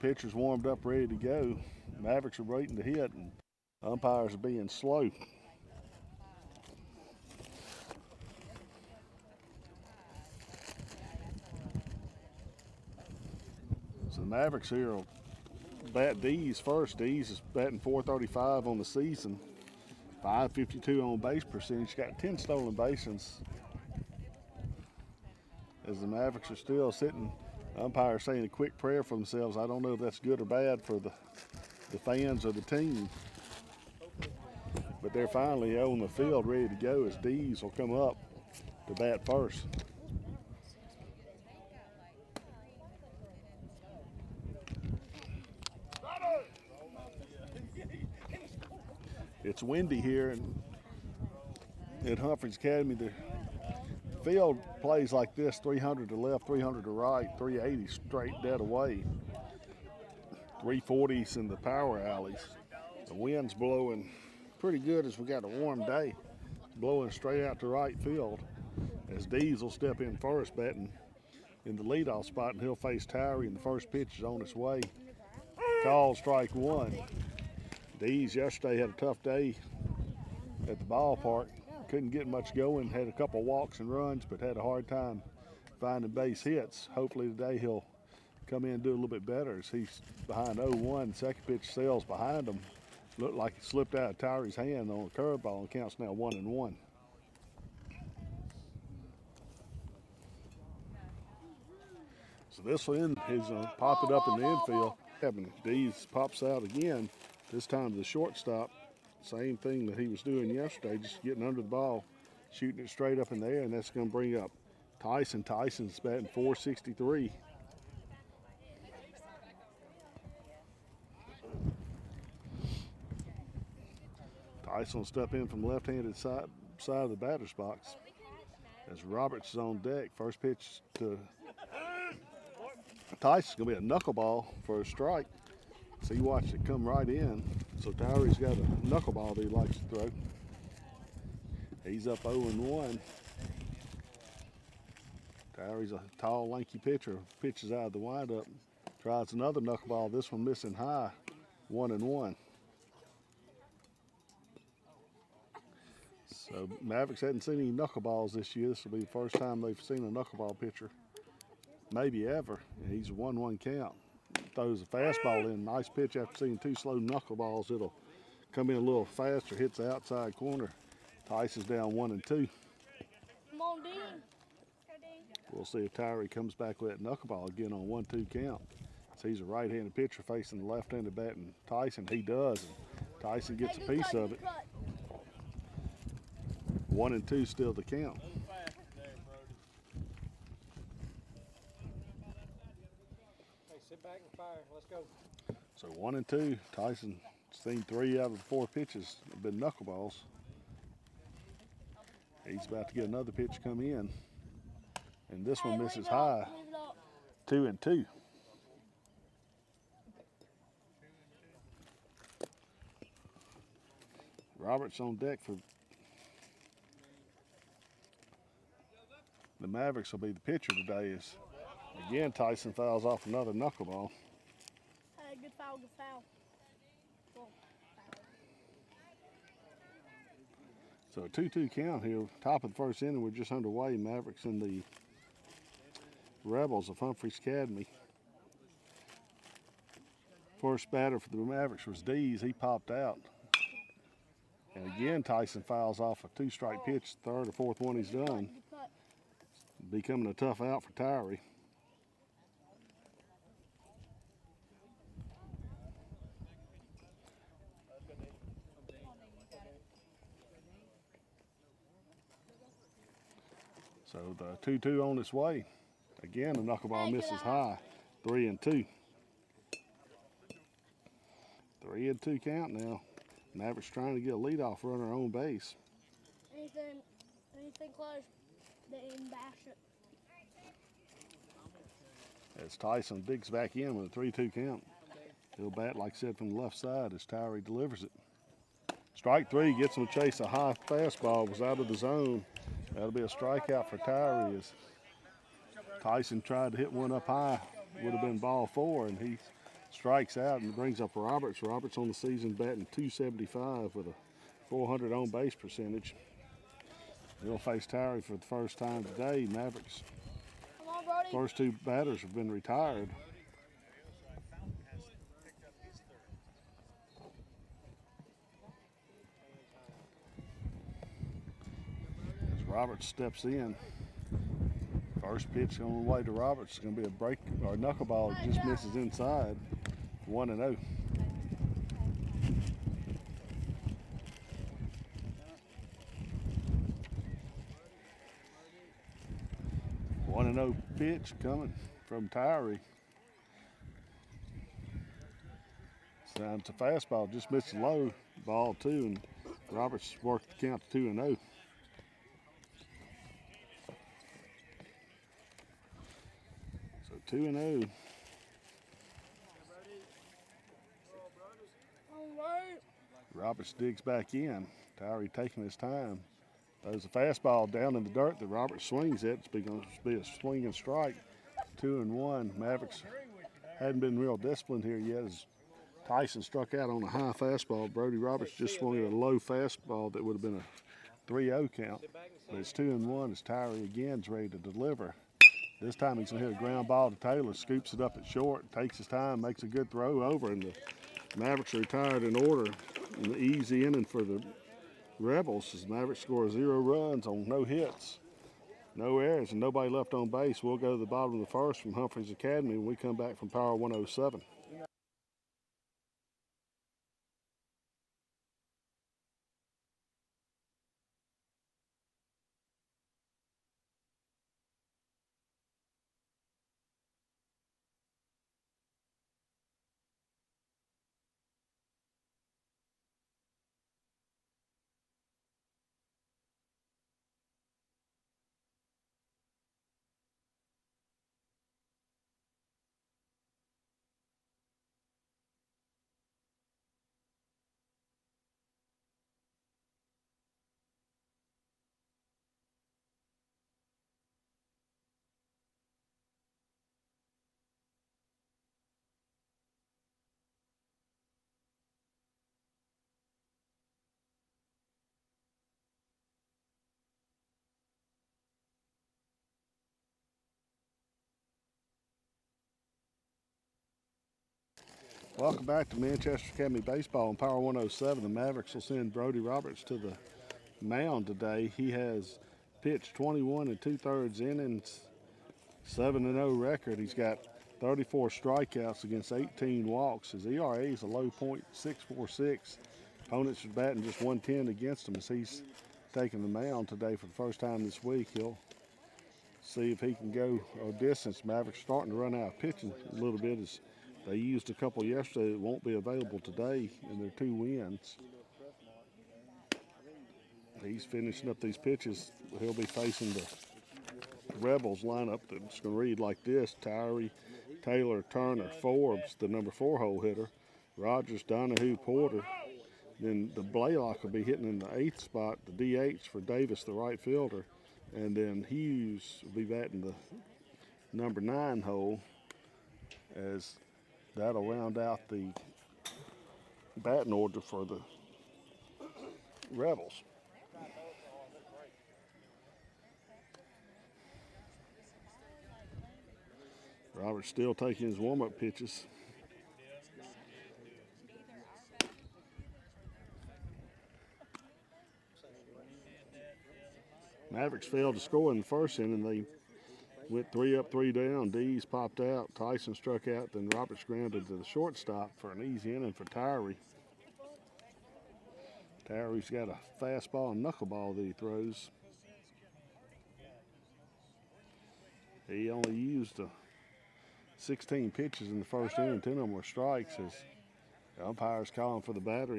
Pitcher's warmed up, ready to go. Mavericks are waiting to hit, and umpires are being slow. So the Mavericks here will bat D's first. D's is batting .435 on the season, .552 on base percentage. Got 10 stolen bases. As the Mavericks are still sitting, umpires saying a quick prayer for themselves. I don't know if that's good or bad for the fans of the team. But they're finally on the field ready to go as D's will come up to bat first. It's windy here at Humphreys Academy. The field plays like this: 300 to left, 300 to right, 380 straight dead away, 340s in the power alleys. The wind's blowing pretty good as we got a warm day, blowing straight out to right field. As Dees will step in first, batting in the leadoff spot, and he'll face Tyree, and the first pitch is on its way. Called strike one. Dees yesterday had a tough day at the ballpark. Couldn't get much going, had a couple walks and runs, but had a hard time finding base hits. Hopefully today he'll come in and do a little bit better as he's behind 0-1. Second pitch sails behind him. Looked like it slipped out of Tyree's hand on a curveball, and counts now 1-1. So this one is pop it up in the infield. Dees pops out again, this time to the shortstop. Same thing that he was doing yesterday, just getting under the ball, shooting it straight up in the air, and that's going to bring up Tyson. Tyson's batting .463. Tyson will step in from the left-handed side of the batter's box as Roberts is on deck. First pitch to Tyson's going to be a knuckleball for a strike. So he watched it come right in. So Tyree's got a knuckleball that he likes to throw. He's up 0-1. Tyree's a tall, lanky pitcher. Pitches out of the windup. Tries another knuckleball. This one missing high. 1-1. So Mavericks hadn't seen any knuckleballs this year. This will be the first time they've seen a knuckleball pitcher, maybe ever. And he's a 1-1 count. Throws a fastball in. Nice pitch after seeing two slow knuckleballs. It'll come in a little faster, hits the outside corner. Tyson's down 1-2. Come on, Dean. We'll see if Tyree comes back with that knuckleball again on 1-2 count. So he's a right-handed pitcher facing the left-handed batting Tyson. He does. And Tyson gets a piece of it. 1-2 still the count. Sit back and fire. Let's go. So 1-2. Tyson's seen 3 out of the 4 pitches have been knuckleballs. He's about to get another pitch come in, and this one misses high. 2-2. Roberts on deck for the Mavericks. Will be the pitcher today. Is again Tyson fouls off another knuckleball. Hey, good foul, good foul. So a 2-2 count here. Top of the first inning, we're just underway. Mavericks and the Rebels of Humphreys Academy. First batter for the Mavericks was Dees. He popped out. And again, Tyson fouls off a 2-strike pitch. Third or fourth one he's done. Becoming a tough out for Tyree. So the 2-2 on its way. Again, the knuckleball misses high. 3-2. 3-2 count now. Mavericks trying to get a leadoff runner on base. Anything close, they didn't bash it. As Tyson digs back in with a 3-2 count. He'll bat, like I said, from the left side as Tyree delivers it. Strike 3, gets him to chase a high fastball, was out of the zone. That'll be a strikeout for Tyree as Tyson tried to hit one up high. Would have been ball 4, and he strikes out and brings up Roberts. Roberts on the season batting .275 with a .400 on base percentage. They'll face Towery for the first time today. Mavericks' Come on, Brody. first two batters have been retired. As Roberts steps in, first pitch on the way to Roberts is going to be a break or a knuckleball. It just misses inside. 1-0. 1-0 pitch coming from Towery. So it's a fastball, just missed the low ball too, and Roberts worked the count to 2-0. So 2-0. All right. Roberts digs back in. Towery taking his time. There's a fastball down in the dirt that Roberts swings at. It's going to be a swinging strike. 2-1. Mavericks hadn't been real disciplined here yet as Tyson struck out on a high fastball. Brody Roberts just swung at a low fastball that would have been a 3-0 count. But it's 2-1 as Towery again is ready to deliver. This time he's going to hit a ground ball to Taylor, scoops it up at short, takes his time, makes a good throw over, and the Mavericks are retired in order. An easy inning for the Rebels as Mavericks score 0 runs on no hits, no errors, and nobody left on base. We'll go to the bottom of the first from Humphreys Academy when we come back from Power 107. Welcome back to Manchester Academy Baseball on Power 107. The Mavericks will send Brody Roberts to the mound today. He has pitched 21 2/3 innings, 7-0 record. He's got 34 strikeouts against 18 walks. His ERA is a low .646. Opponents are batting just 110 against him as he's taking the mound today for the first time this week. He'll see if he can go a distance. Mavericks starting to run out of pitching a little bit as they used a couple yesterday that won't be available today in their 2 wins. He's finishing up these pitches. He'll be facing the Rebels lineup that's going to read like this: Towery, Taylor, Turner, Forbes, the number 4 hole hitter, Rogers, Donahue, Porter. Then the Blaylock will be hitting in the 8th spot, the DH for Davis, the right fielder. And then Hughes will be batting the number 9 hole as that'll round out the batting order for the Rebels. Robert's still taking his warm-up pitches. Mavericks failed to score in the first inning. They went 3 up, 3 down. Dees popped out. Tyson struck out. Then Roberts grounded to the shortstop for an easy inning for Towery. Towery's got a fastball and knuckleball that he throws. He only used 16 pitches in the first inning. 10 of them were strikes as the umpire's calling for the batter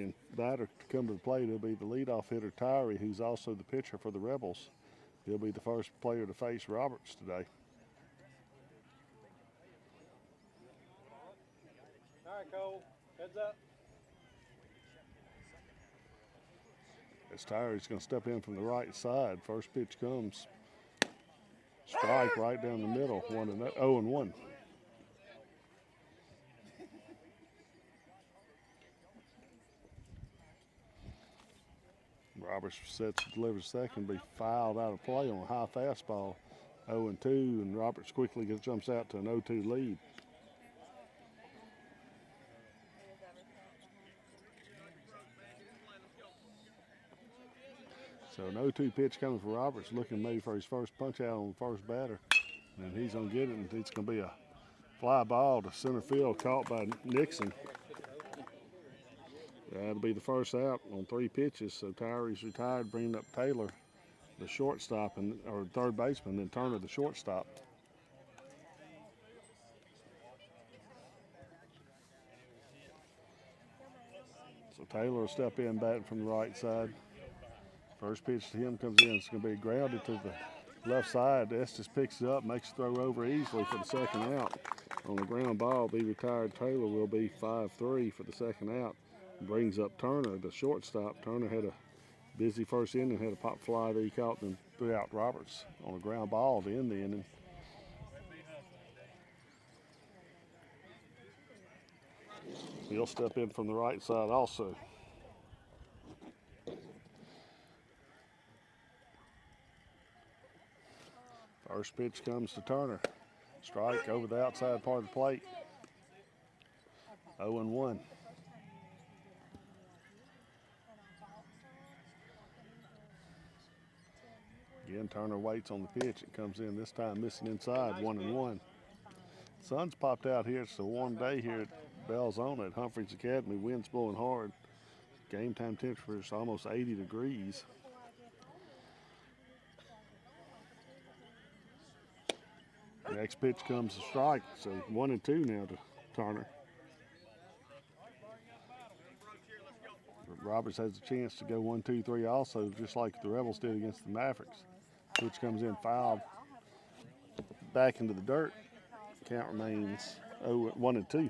to come to the plate. It'll be the leadoff hitter, Towery, who's also the pitcher for the Rebels. He'll be the first player to face Roberts today. All right, Cole. Heads up. As Towery's going to step in from the right side. First pitch comes. Strike right down the middle. 0-1. Roberts sets delivers second, be fouled out of play on a high fastball. 0-2, and Roberts quickly jumps out to an 0-2 lead. So an 0-2 pitch coming for Roberts, looking maybe for his first punch out on the first batter. And he's going to get it, and it's going to be a fly ball to center field caught by Nixon. That'll be the first out on 3 pitches. So Tyree's retired, bringing up Taylor, the shortstop, or third baseman, and Turner, the shortstop. So Taylor will step in batting from the right side. First pitch to him comes in. It's going to be grounded to the left side. Estes picks it up, makes the throw over easily for the second out. On the ground ball, be retired Taylor will be 5-3 for the second out. Brings up Turner, the shortstop. Turner had a busy first inning, had a pop fly that he caught and threw out Roberts on a ground ball to end the inning. He'll step in from the right side also. First pitch comes to Turner. Strike over the outside part of the plate. 0-1. Again, Turner waits on the pitch. It comes in this time missing inside, 1-1. Sun's popped out here. It's a warm day here at Belzona at Humphreys Academy. Wind's blowing hard. Game time temperature is almost 80 degrees. Next pitch comes a strike. So 1-2 now to Turner. But Roberts has a chance to go 1-2-3 also, just like the Rebels did against the Mavericks. Pitch comes in fouled back into the dirt. Count remains 1-2.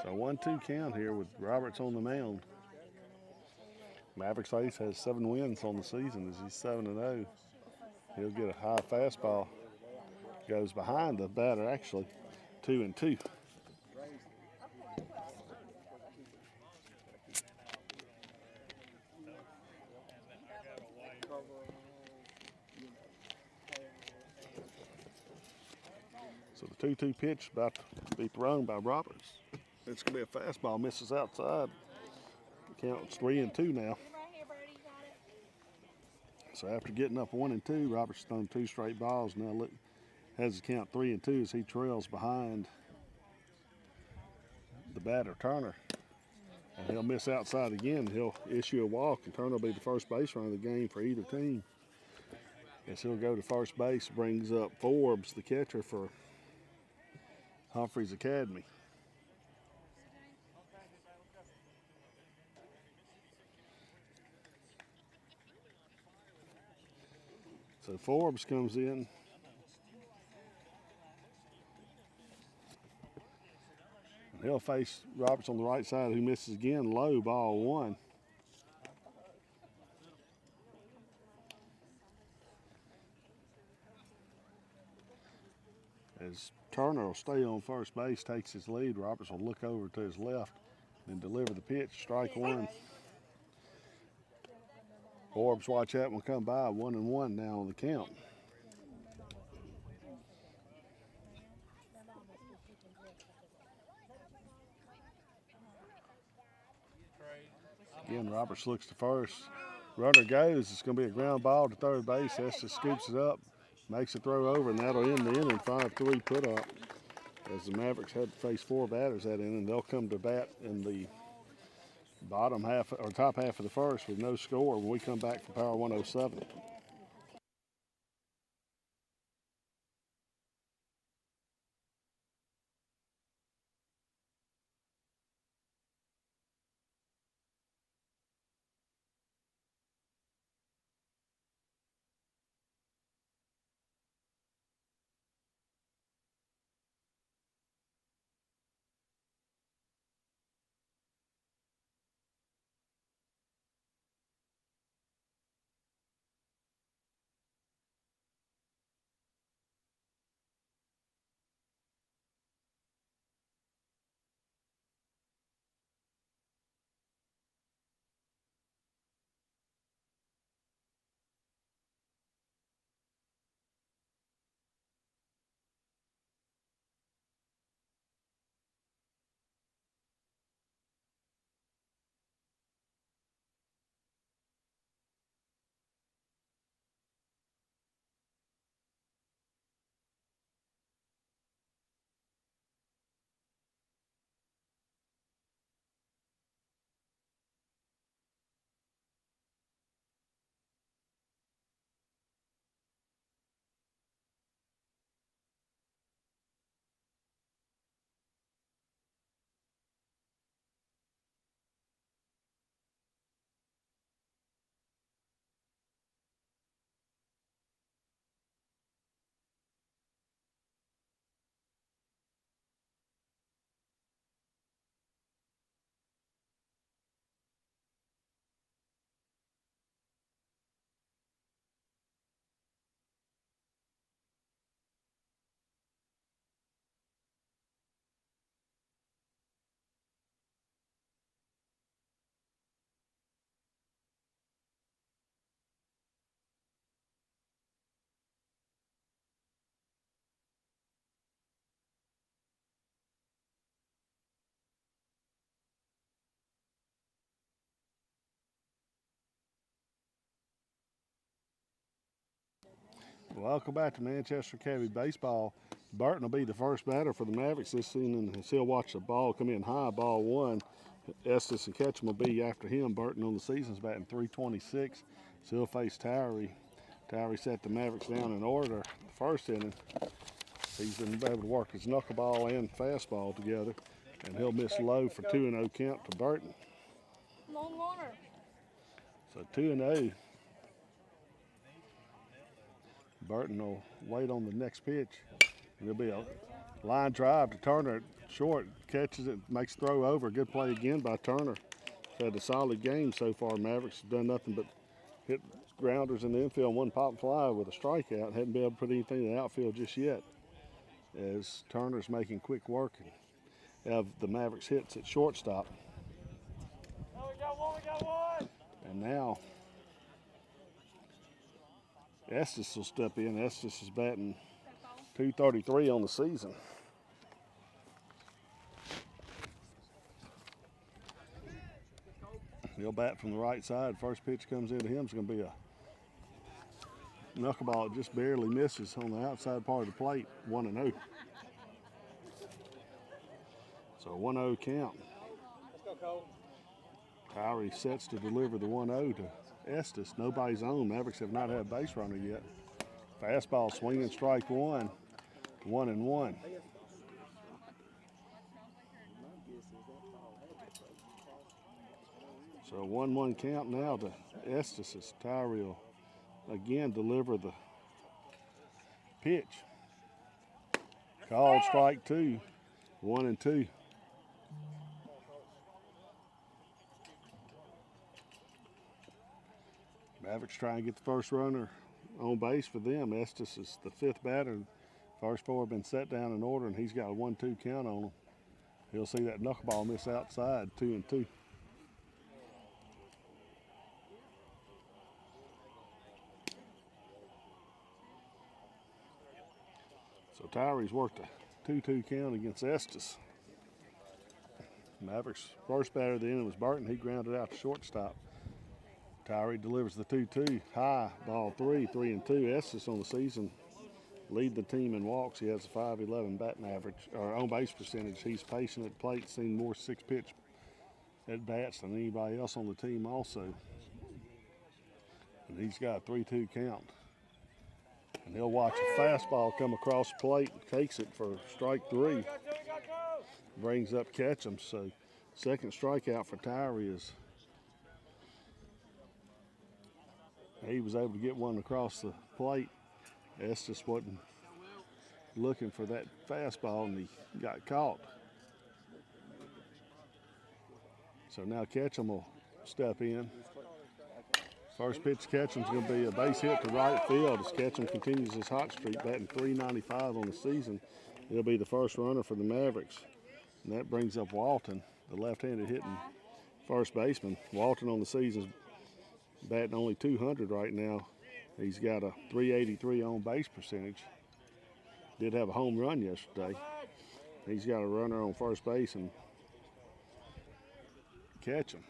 So 1-2 count here with Roberts on the mound. Mavericks ace has 7 wins on the season as he's 7-0. He'll get a high fastball. Goes behind the batter actually, 2-2. So the 2-2 pitch about to be thrown by Roberts. It's going to be a fastball, misses outside. Count's 3-2 now. So after getting up 1-2, Roberts thrown 2 straight balls. Now has the count 3-2 as he trails behind the batter, Turner. And he'll miss outside again. He'll issue a walk, and Turner will be the first base runner of the game for either team. As he'll go to first base, brings up Forbes, the catcher for Humphreys Academy. So Forbes comes in. And he'll face Roberts on the right side, who misses again, low, ball 1. As Turner will stay on first base, takes his lead, Roberts will look over to his left and deliver the pitch, strike 1. Forbes, watch that one come by, 1-1 now on the count. Again, Roberts looks to first. Runner goes. It's going to be a ground ball to third base. Estes scoops it up, makes a throw over, and that'll end the inning. 5-3 put up. As the Mavericks had to face 4 batters that inning, they'll come to bat in the bottom half or top half of the first with no score when we come back for Power 107. Welcome back to Manchester County Baseball. Burton will be the first batter for the Mavericks this season, and he'll watch the ball come in high, ball one. Estes and Ketchum will be after him. Burton on the season's batting .326. So he'll face Towery. Towery set the Mavericks down in order the first inning. He's been able to work his knuckleball and fastball together, and he'll miss low for 2-0 count to Burton. Long runner. So 2-0. Burton will wait on the next pitch. There'll be a line drive to Turner, short, catches it, makes the throw over. Good play again by Turner. Had a solid game so far. Mavericks have done nothing but hit grounders in the infield, one pop fly with a strikeout. Hadn't been able to put anything in the outfield just yet, as Turner's making quick work of the Mavericks hits at shortstop. Oh, we got one. And now Estes will step in. Estes is batting .233 on the season. He'll bat from the right side. First pitch comes into him. It's going to be a knuckleball that just barely misses on the outside part of the plate. 1-0. So 1-0 count. Let's go, Cole. Towery sets to deliver the 1-0 to Estes. Nobody's on. Mavericks have not had a base runner yet. Fastball swinging, strike one. 1-1. So 1-1 count now to Estes as Towery will again deliver the pitch. Called strike two. 1-2. Mavericks trying to get the first runner on base for them. Estes is the fifth batter. First four have been set down in order, and he's got a 1-2 count on him. He'll see that knuckleball miss outside, 2-2. So Towery's worked a 2-2 count against Estes. Mavericks' first batter of the inning was Burton. He grounded out to shortstop. Towery delivers the 2-2, high, ball three, 3-2. Estes on the season lead the team in walks. He has a .511 batting average, or on base percentage. He's patient at plate, seen more six-pitch at bats than anybody else on the team also. And he's got a 3-2 count. And he'll watch a fastball come across the plate, takes it for strike three. Brings up Ketchum, so second strikeout for Towery is he was able to get one across the plate. Estes wasn't looking for that fastball, and he got caught. So now Ketchum will step in. First pitch to Ketchum's going to be a base hit to right field as Ketchum continues his hot streak, batting .395 on the season. He'll be the first runner for the Mavericks. And that brings up Walton, the left-handed hitting first baseman. Walton on the season's batting only .200 right now. He's got a .383 on base percentage. Did have a home run yesterday. He's got a runner on first base and Ketchum.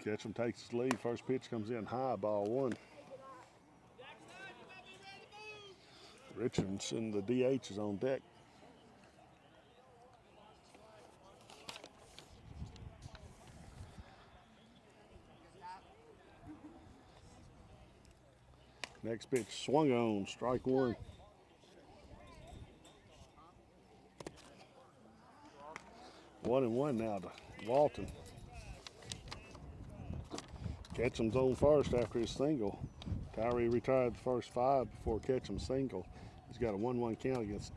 Ketchum takes his lead. First pitch comes in high, ball one. Richardson, the DH, is on deck. Next pitch swung on, strike one. 1-1 now to Walton. Ketchum's on first after his single. Towery retired the first five before Ketchum's single. He's got a 1-1 count against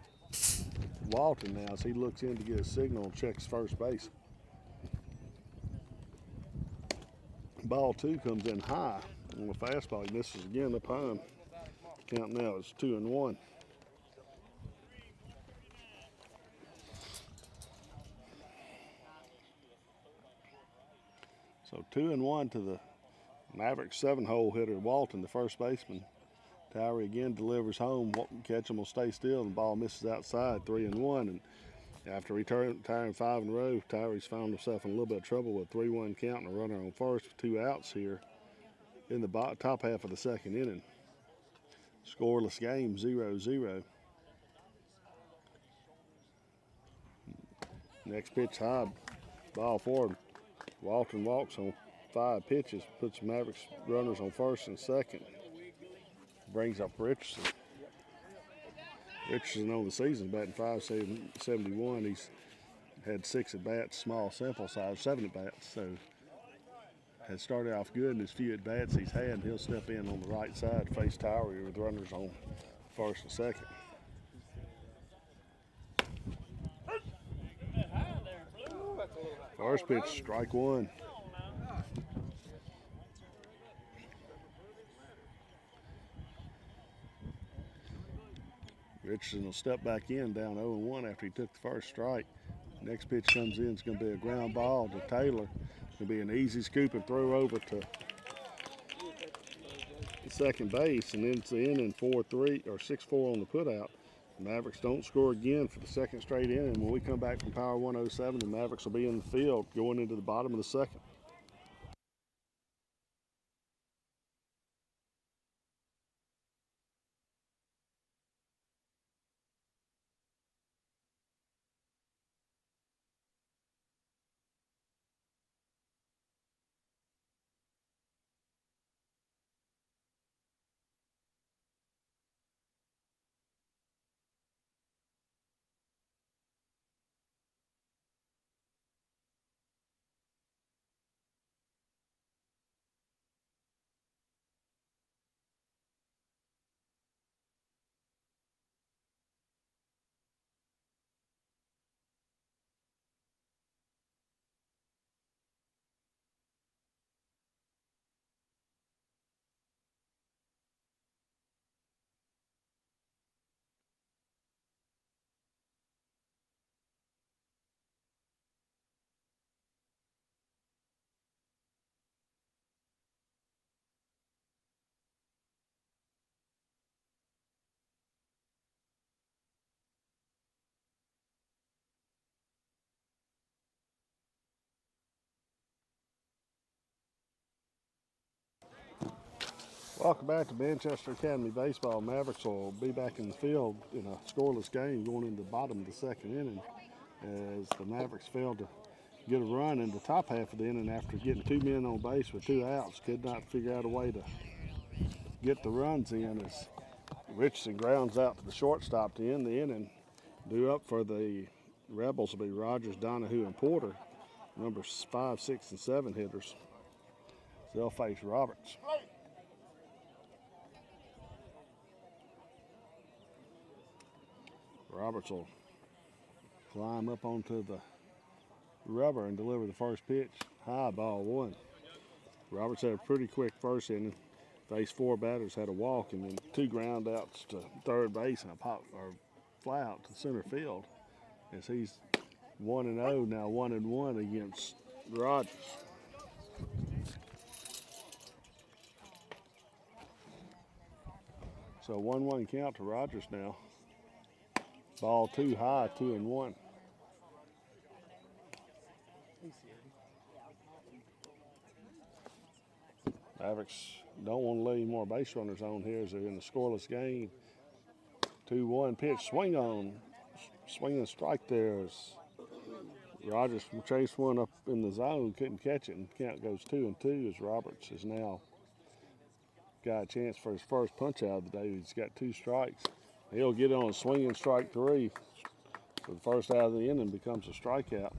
Walton now as he looks in to get a signal and checks first base. Ball two comes in high on the fastball. He misses again up high. Count now is 2-1. So 2-1 to the Mavericks 7-hole hitter Walton, the first baseman. Towery again delivers home. Ketchum will stay still, and the ball misses outside, 3-1. And After retiring 5 in a row, Tyree's found himself in a little bit of trouble with 3-1 count and a runner on first with 2 outs here in the top half of the second inning. Scoreless game, 0-0. Next pitch high, ball forward. Walton walks on 5 pitches, puts Mavericks runners on first and second. Brings up Richardson. Richardson on the season batting .571. He's had 6 at bats, small sample size, 7 at bats. So has started off good in his few at bats he's had. He'll step in on the right side, face Tyree with runners on first and second. First pitch, strike 1. Richardson will step back in down 0-1 after he took the first strike. Next pitch comes in, it's going to be a ground ball to Taylor. It's going to be an easy scoop and throw over to second base, and then it's the inning 4-3 or 6-4 on the putout. The Mavericks don't score again for the second straight inning. When we come back from Power 107, the Mavericks will be in the field going into the bottom of the second. Welcome back to Manchester Academy Baseball. Mavericks will be back in the field in a scoreless game going into the bottom of the second inning as the Mavericks failed to get a run in the top half of the inning after getting 2 men on base with 2 outs. Could not figure out a way to get the runs in as Richardson grounds out to the shortstop to end the inning. Due up for the Rebels will be Rogers, Donahue, and Porter, numbers 5, 6, and 7 hitters. They'll face Roberts. Roberts will climb up onto the rubber and deliver the first pitch. High, ball 1. Roberts had a pretty quick first inning. Faced 4 batters, had a walk, and then 2 ground outs to third base and a pop or fly out to center field. As he's 1-0 now, 1-1 against Rogers. So 1-1 count to Rogers now. Ball 2 high, 2-1. Mavericks don't want to leave more base runners on here as they're in a scoreless game. 2-1 pitch, swing and strike there. Rogers chased one up in the zone, couldn't catch it, and count goes 2-2 as Roberts has now got a chance for his first punch out of the day. He's got 2 strikes. He'll get on a swinging strike 3. So the first out of the inning becomes a strikeout.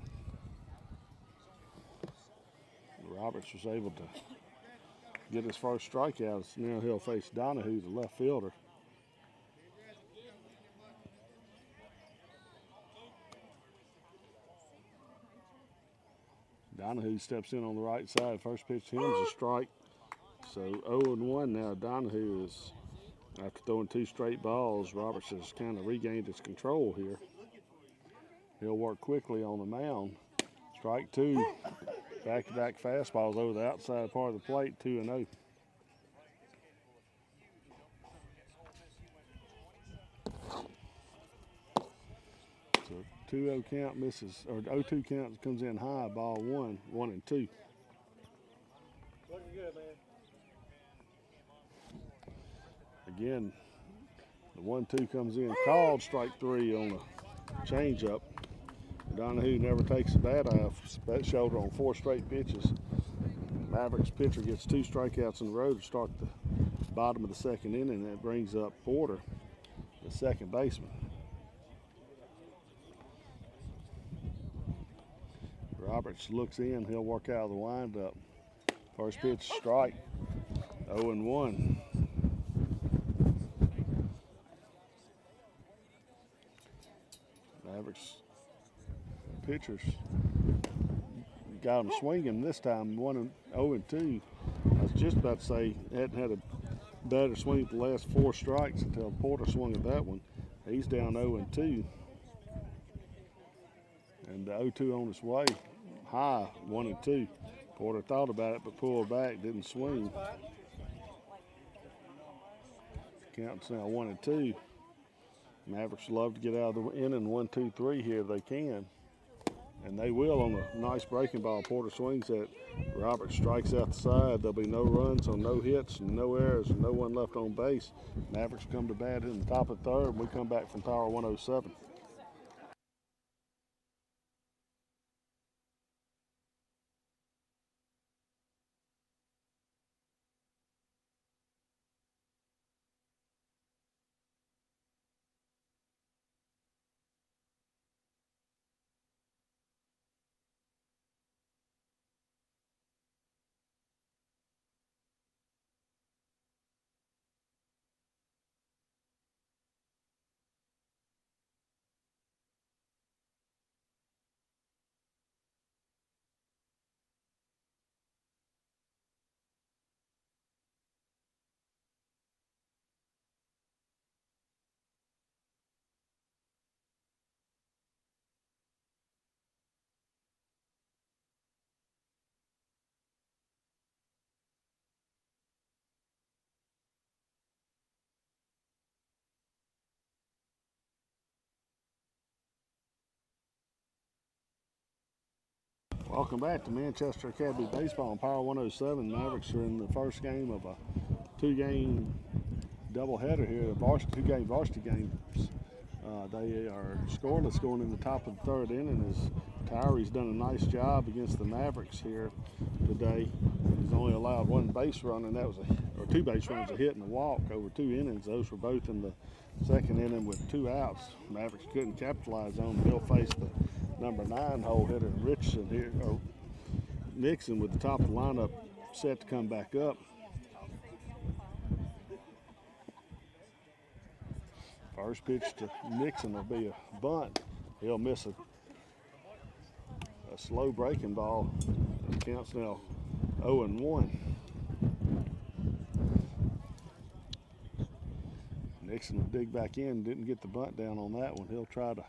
Roberts was able to get his first strikeout. Now he'll face Donahue, the left fielder. Donahue steps in on the right side. First pitch to him is a strike. So 0-1 now. Donahue is, after throwing 2 straight balls, Roberts has kind of regained his control here. He'll work quickly on the mound. Strike 2. Back-to-back fastballs over the outside part of the plate, 2-0. So 2-0 count misses, or 0-2 count comes in high, ball 1, 1-2. Looking good, man. Again, the 1-2 comes in, called strike 3 on the changeup. Donahue never takes the bat off, shoulder on 4 straight pitches. Mavericks pitcher gets 2 strikeouts in a row to start the bottom of the 2nd inning. That brings up Porter, the second baseman. Roberts looks in, he'll work out of the windup. First pitch, strike, 0-1. Mavericks pitchers got him swinging this time, 0-2. I was just about to say, hadn't had a better swing at the last 4 strikes until Porter swung at that one. He's down 0-2. And the 0-2 on his way, high, 1-2. Porter thought about it, but pulled back, didn't swing. Count's now 1-2. Mavericks love to get out of the inning 1-2-3 here if they can. And they will on a nice breaking ball. Porter swings at Roberts, strikes out the side. There'll be no runs on no hits and no errors and no one left on base. Mavericks come to bat in the top of the 3rd, and we come back from Power 107. Welcome back to Manchester Academy Baseball on Power 107. Mavericks are in the first game of a 2-game doubleheader here, 2-game varsity games. They are scoreless going in the top of the 3rd inning as Tyrie's done a nice job against the Mavericks here today. He's only allowed 1 base run, and that was or 2 base runs, a hit and a walk over 2 innings. Those were both in the 2nd inning with 2 outs. Mavericks couldn't capitalize on them. He'll face the number 9 hole hitter Richardson here, or Nixon with the top of the lineup set to come back up. First pitch to Nixon will be a bunt. He'll miss a slow breaking ball. The count's now 0-1. Nixon will dig back in, didn't get the bunt down on that one. He'll try to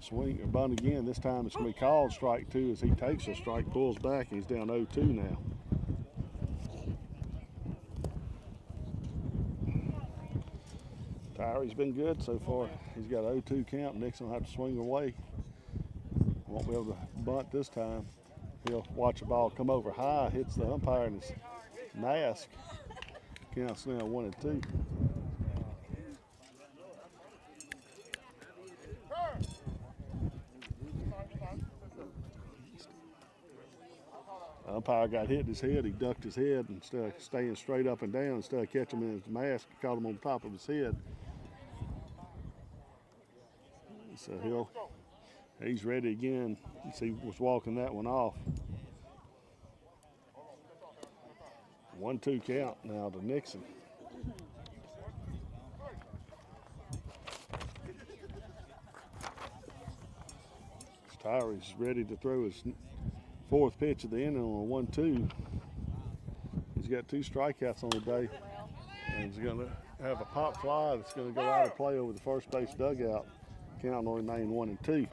swing or bunt again. This time it's going to be called strike 2 as he takes a strike, pulls back, and he's down 0-2 now. Tyrie's been good so far. He's got 0-2 count. Nixon will have to swing away. Won't be able to bunt this time. He'll watch the ball come over high, hits the umpire in his mask. Counts now 1-2. Umpire got hit in his head. He ducked his head instead of staying straight up and down. Instead of catching him in his mask, he caught him on top of his head. So he's ready again. You see, he was walking that one off. 1-2 count now to Nixon. Tyrie's ready to throw his 4th pitch of the inning on a 1-2. He's got 2 strikeouts on the day, and he's going to have a pop fly that's going to go out of play over the first base dugout. Count will remain 1-2.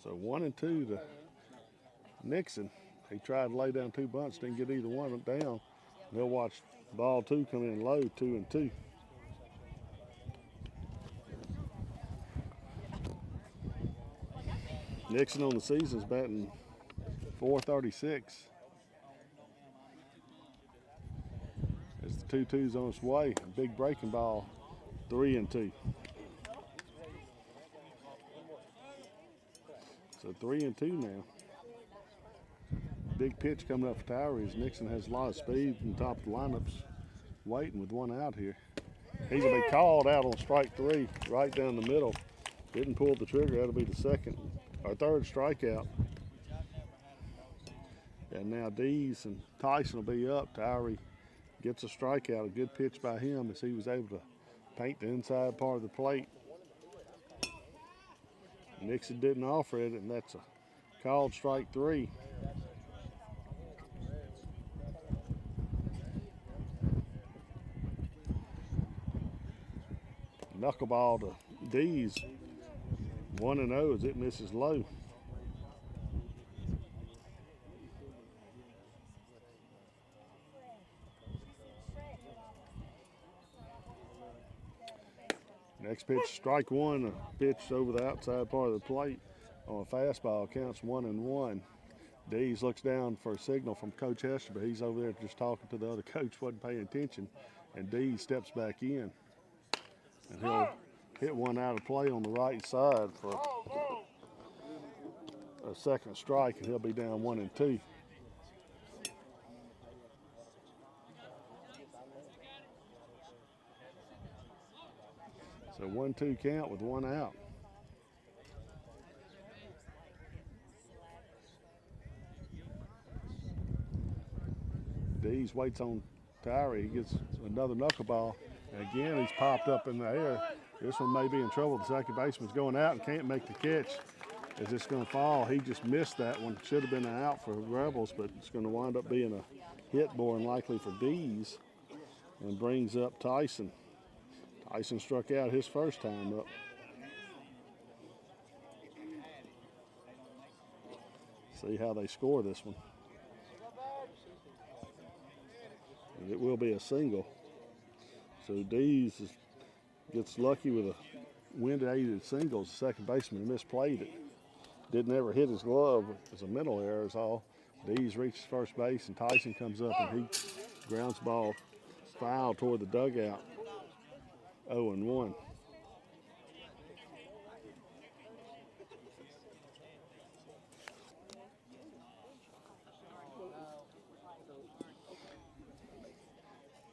So 1-2 to Nixon, he tried to lay down 2 bunts, didn't get either one of them down. They'll watch ball 2 come in low, 2-2. Nixon on the season's batting .436. As the 2-2's on its way, a big breaking ball, 3-2. So 3-2 now. Big pitch coming up for Towery as Nixon has a lot of speed in the top of the lineups, waiting with one out here. He's going to be called out on strike 3, right down the middle. Didn't pull the trigger. That'll be the third strikeout. And now Dees and Tyson will be up. Towery gets a strikeout. A good pitch by him as he was able to paint the inside part of the plate. Nixon didn't offer it, and that's a called strike 3. Knuckleball to Dees, 1-0 as it misses low. Next pitch, strike 1, a pitch over the outside part of the plate on a fastball, counts 1-1. Dees looks down for a signal from Coach Hester, but he's over there just talking to the other coach, wasn't paying attention, and Dees steps back in. And he'll hit one out of play on the right side for a second strike, and he'll be down 1-2. So 1-2 count with one out. Dees waits on Towery. He gets another knuckleball. And again, he's popped up in the air. This one may be in trouble. The second baseman's going out and can't make the catch as it's going to fall. He just missed that one. Should have been an out for Rebels, but it's going to wind up being a hit more than likely for Dees, and brings up Tyson. Tyson struck out his first time up. See how they score this one. And it will be a single. So Dees gets lucky with a wind-aided single. The second baseman misplayed it. Didn't ever hit his glove. It was a mental error is all. Dees reaches first base and Tyson comes up and he grounds the ball foul toward the dugout. 0-1.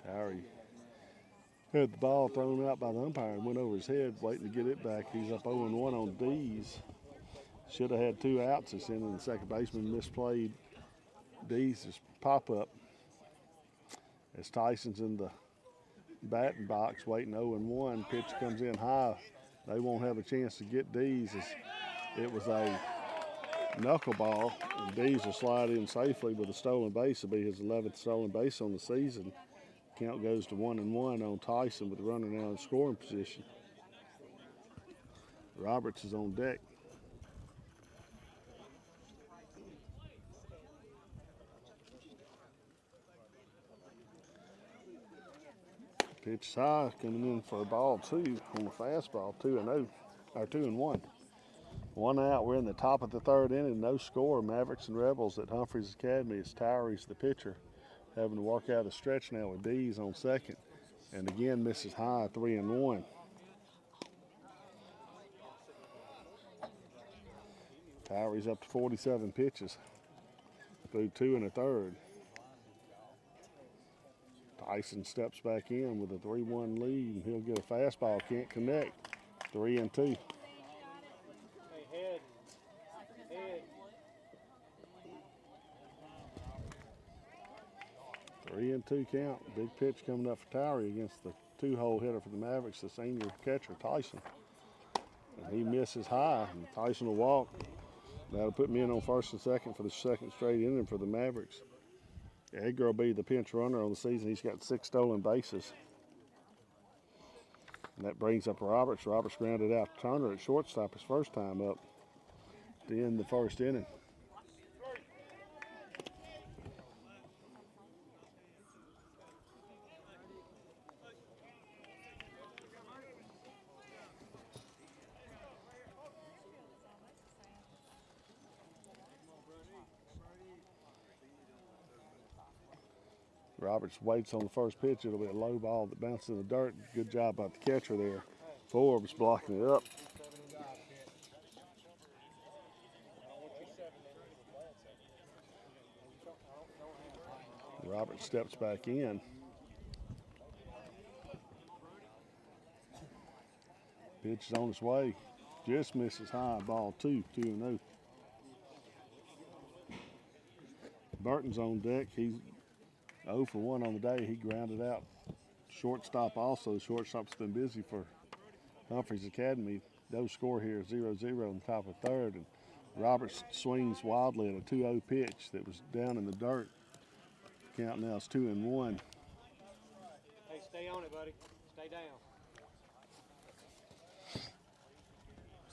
Towery had the ball thrown out by the umpire and went over his head waiting to get it back. He's up 0-1 on Dees. Should have had 2 outs this inning. The second baseman misplayed Dees' pop-up as Tyson's in the batting box waiting 0-1. Pitch comes in high. They won't have a chance to get Dees as it was a knuckleball, and Dees will slide in safely with a stolen base. It'll be his 11th stolen base on the season. Count goes to 1-1 on Tyson with the runner now in scoring position. Roberts is on deck. Pitch high, coming in for a ball 2 on the fastball, 2-0, or 2-1. 1 out. We're in the top of the 3rd inning. No score. Mavericks and Rebels at Humphreys Academy as Towery's the pitcher, having to work out a stretch now with Dees on second, and again misses high, 3-1. Towery's up to 47 pitches through 2 1/3. Tyson steps back in with a 3-1 lead, and he'll get a fastball. Can't connect. 3-2. Head. 3-2 count. Big pitch coming up for Towery against the 2-hole hitter for the Mavericks, the senior catcher, Tyson. And he misses high, and Tyson will walk. That'll put me in on first and second for the second straight inning for the Mavericks. Edgar will be the pinch runner on the season. He's got 6 stolen bases. And that brings up Roberts. Roberts grounded out Turner at shortstop his first time up to end the first inning. Roberts waits on the first pitch. It'll be a low ball that bounces in the dirt. Good job by the catcher there. Forbes blocking it up. Roberts steps back in. Pitch is on its way. Just misses high. Ball 2-0. Burton's on deck. He's 0 for 1 on the day. He grounded out. Shortstop also. Shortstop's been busy for Humphreys Academy. Those score here 0-0 on the top of third. And Roberts swings wildly at a 2-0 pitch that was down in the dirt. Count now is 2-1. Hey, stay on it, buddy. Stay down.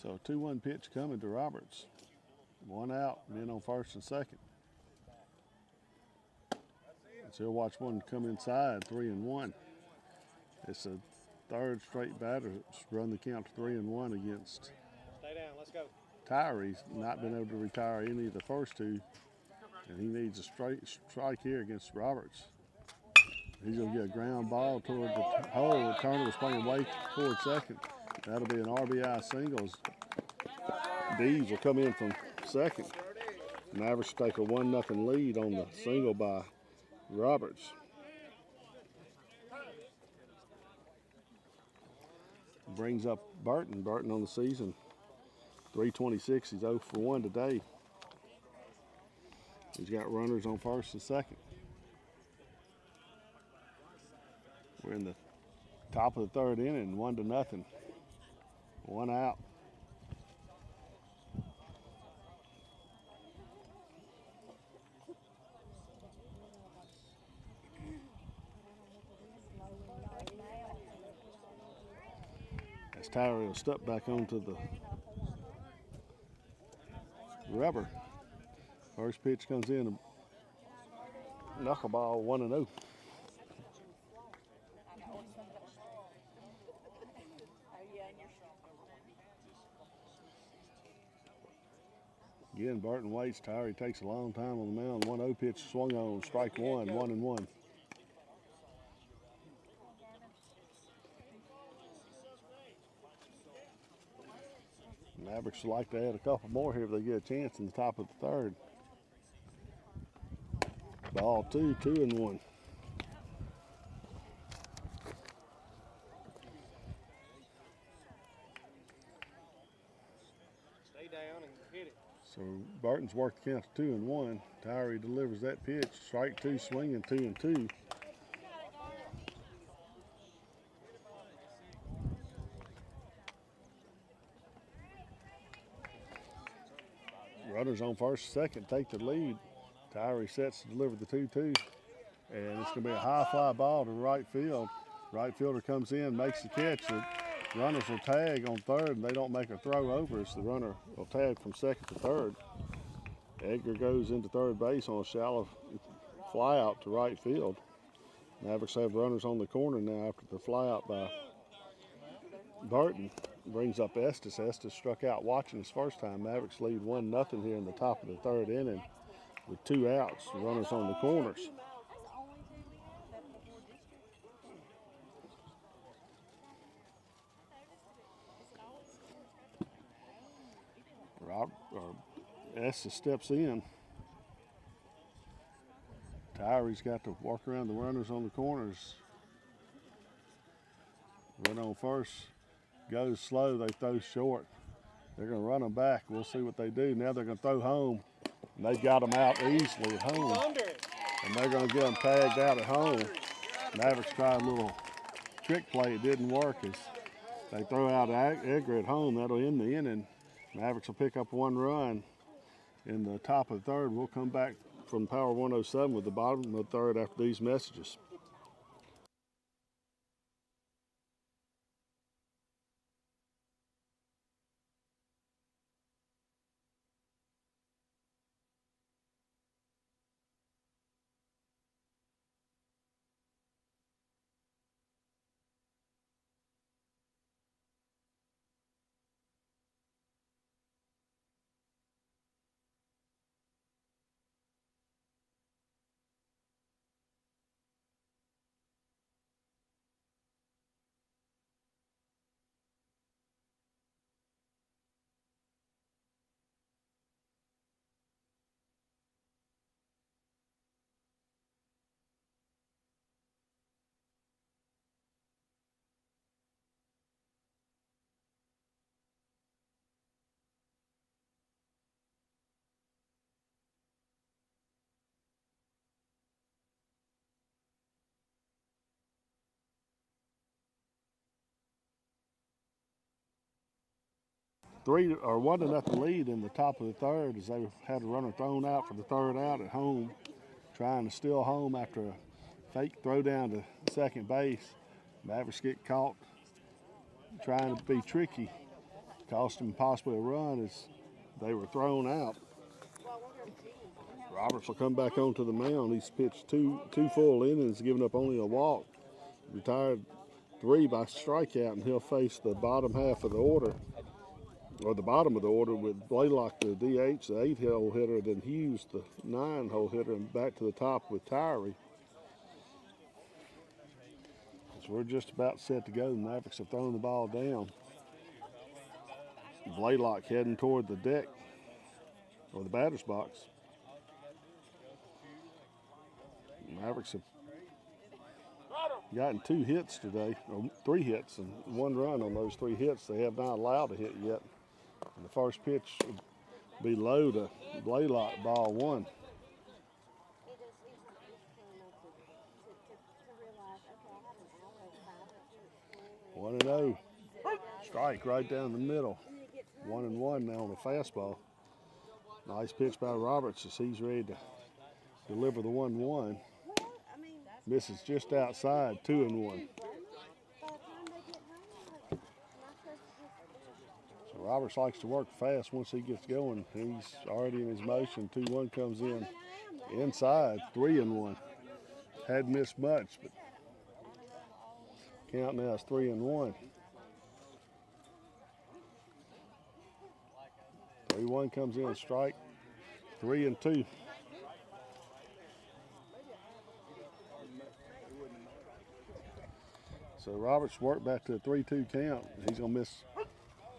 So a 2-1 pitch coming to Roberts. 1 out, men on first and second. So he'll watch one come inside, 3-1. It's a third straight batter that's run the count to 3-1 against Stay down. Let's go. Tyree's not been able to retire any of the first two, and he needs a straight strike here against Roberts. He's going to get a ground ball toward the hole. Turner was playing way toward second. That'll be an RBI singles. Dees will come in from second. Mavericks take a 1-0 lead on the single by Roberts. Brings up Burton. Burton on the season, 326. He's 0 for 1 today. He's got runners on first and second. We're in the top of the third inning, 1-0. 1 out. As Tyree will step back onto the rubber. First pitch comes in, a knuckleball, 1-0. Again, Burton waits. Tyree takes a long time on the mound. 1-0 pitch swung on, strike one, 1-1. Mavericks would like to add a couple more here if they get a chance in the top of the third. Ball 2-1. Stay down and hit it. So Burton's worked the count to 2-1. Tyree delivers that pitch. Strike two, swinging 2-2. Runners on first and second take the lead. Tyree sets to deliver the 2-2. And it's going to be a high fly ball to right field. Right fielder comes in, makes the catch. The runners will tag on third, and they don't make a throw over, so the runner will tag from second to third. Edgar goes into third base on a shallow fly out to right field. Mavericks have runners on the corner now after the fly out by Burton. Brings up Estes. Estes struck out watching his first time. Mavericks lead 1-0 here in the top of the third inning with 2 outs. Runners on the corners. Estes steps in. Tyree's got to walk around the runners on the corners. Run on first. Goes slow, they throw short. They're going to run them back. We'll see what they do. Now they're going to throw home. And they got them out easily at home. And they're going to get them tagged out at home. Mavericks tried a little trick play. It didn't work as they throw out Edgar at home. That'll end the inning. Mavericks will pick up 1 run in the top of the third. We'll come back from Power 107 with the bottom of the third after these messages. 1-0 lead in the top of the third as they had a runner thrown out for the third out at home, trying to steal home after a fake throw down to second base. Mavericks get caught trying to be tricky, cost them possibly a run as they were thrown out. Roberts will come back onto the mound. He's pitched two full innings, giving up only a walk. Retired 3 by strikeout, and he'll face the bottom half of the order, or the bottom of the order, with Blaylock, the DH, the 8-hole hitter, then Hughes, the 9-hole hitter, and back to the top with Tyree. So we're just about set to go. The Mavericks have thrown the ball down. Blaylock heading toward the deck, or the batter's box. Mavericks have gotten 2 hits today, or 3 hits, and 1 run on those 3 hits. They have not allowed a hit yet. And the first pitch will be low to Blaylock, ball 1. 1-0. Strike right down the middle. 1-1 now on the fastball. Nice pitch by Roberts as he's ready to deliver the 1-1. Misses just outside, 2-1. So Roberts likes to work fast once he gets going. He's already in his motion. 2-1 comes in inside, 3-1. Hadn't missed much, but count now is 3-1. 3-1 comes in, strike, 3-2. So Roberts worked back to a 3-2 count. He's gonna miss.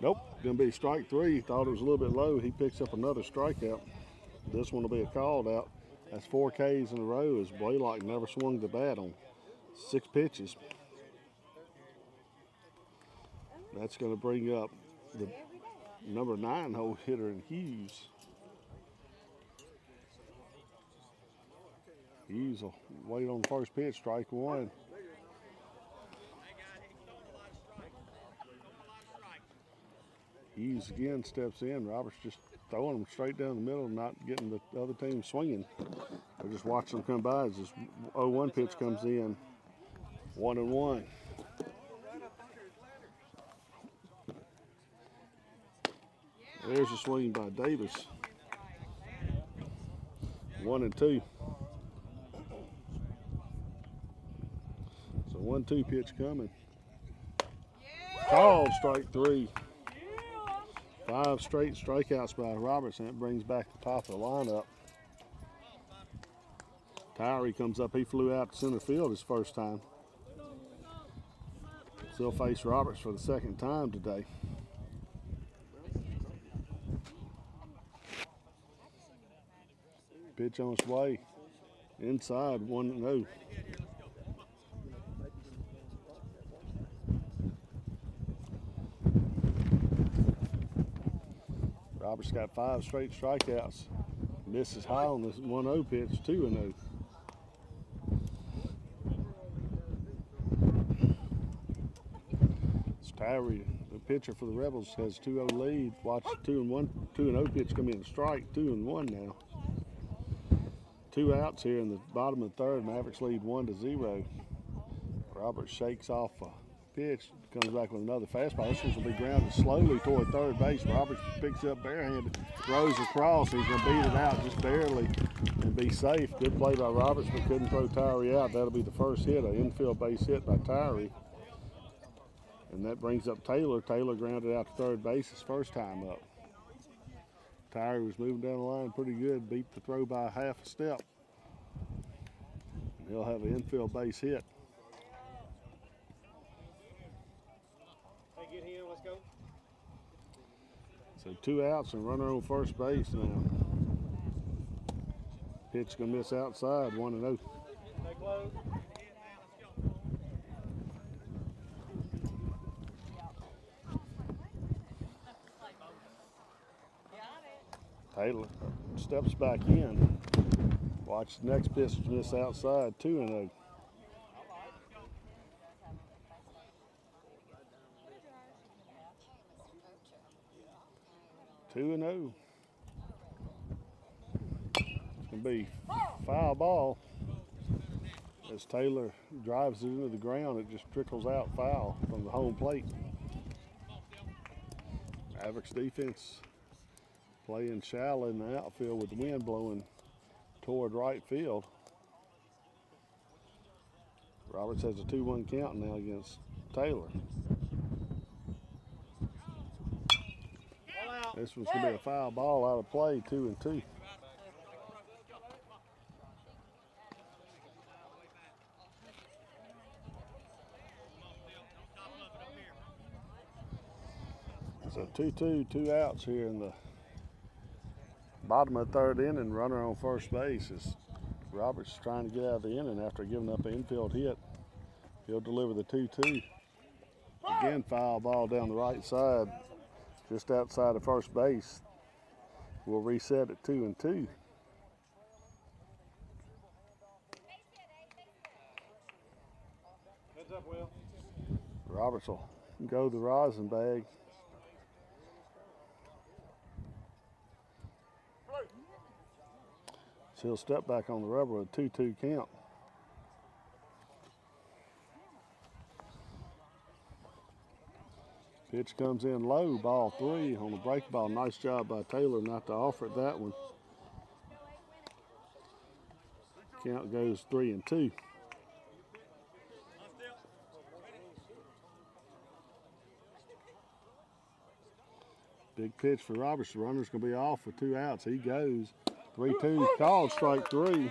Nope, gonna be strike 3. Thought it was a little bit low. He picks up another strikeout. This one will be a called out. That's 4 Ks in a row as Blaylock never swung the bat on 6 pitches. That's gonna bring up the number 9-hole hitter in Hughes. Hughes will wait on the first pitch, strike 1. Hughes again steps in. Roberts just throwing them straight down the middle, not getting the other team swinging. We're just watching them come by as this 0-1 pitch comes in. 1-1. There's a swing by Davis. 1-2. So 1-2 pitch coming. Called, strike 3. 5 straight strikeouts by Roberts, and it brings back the top of the lineup. Tyree comes up. He flew out to center field his first time. He'll face Roberts for the second time today. Pitch on its way. Inside, 1-0. Roberts got 5 straight strikeouts. Misses high on this 1-0 pitch, 2-0. Tyree, the pitcher for the Rebels, has 2-0 lead. Watch the 2-0 pitch come in, strike, 2-1 now. 2 outs here in the bottom of the third. Mavericks lead 1-0. Roberts shakes off a pitch, comes back with another fastball. This one's going to be grounded slowly toward third base. Roberts picks it up barehanded, throws across. He's going to beat it out just barely and be safe. Good play by Roberts, but couldn't throw Tyree out. That'll be the first hit, an infield base hit by Tyree. And that brings up Taylor. Taylor grounded out to third base his first time up. Tyree was moving down the line pretty good, beat the throw by half a step. And he'll have an infield base hit. Hey, get him, let's go. So 2 outs and runner on first base now. Pitch gonna miss outside, 1-0. Stay close. Taylor steps back in. Watch the next pitch miss outside, 2-0. 2-0. It's going to be foul ball. As Taylor drives it into the ground, it just trickles out foul from the home plate. Mavericks defense playing shallow in the outfield with the wind blowing toward right field. Roberts has a 2-1 count now against Taylor. This one's going to be a foul ball out of play, 2-2. So 2-2, 2 outs here in the bottom of the third inning. Runner on first base is Roberts trying to get out of the inning after giving up an infield hit. He'll deliver the 2-2. Again, foul ball down the right side, just outside of first base. We'll reset at 2-2. Heads up, Will. Roberts will go the rosin bag. So he'll step back on the rubber with a 2-2 count. Pitch comes in low, ball 3 on the break ball. Nice job by Taylor not to offer it that one. Count goes 3-2. Big pitch for Roberts. The runner's going to be off for 2 outs. He goes. 3-2 called, strike 3.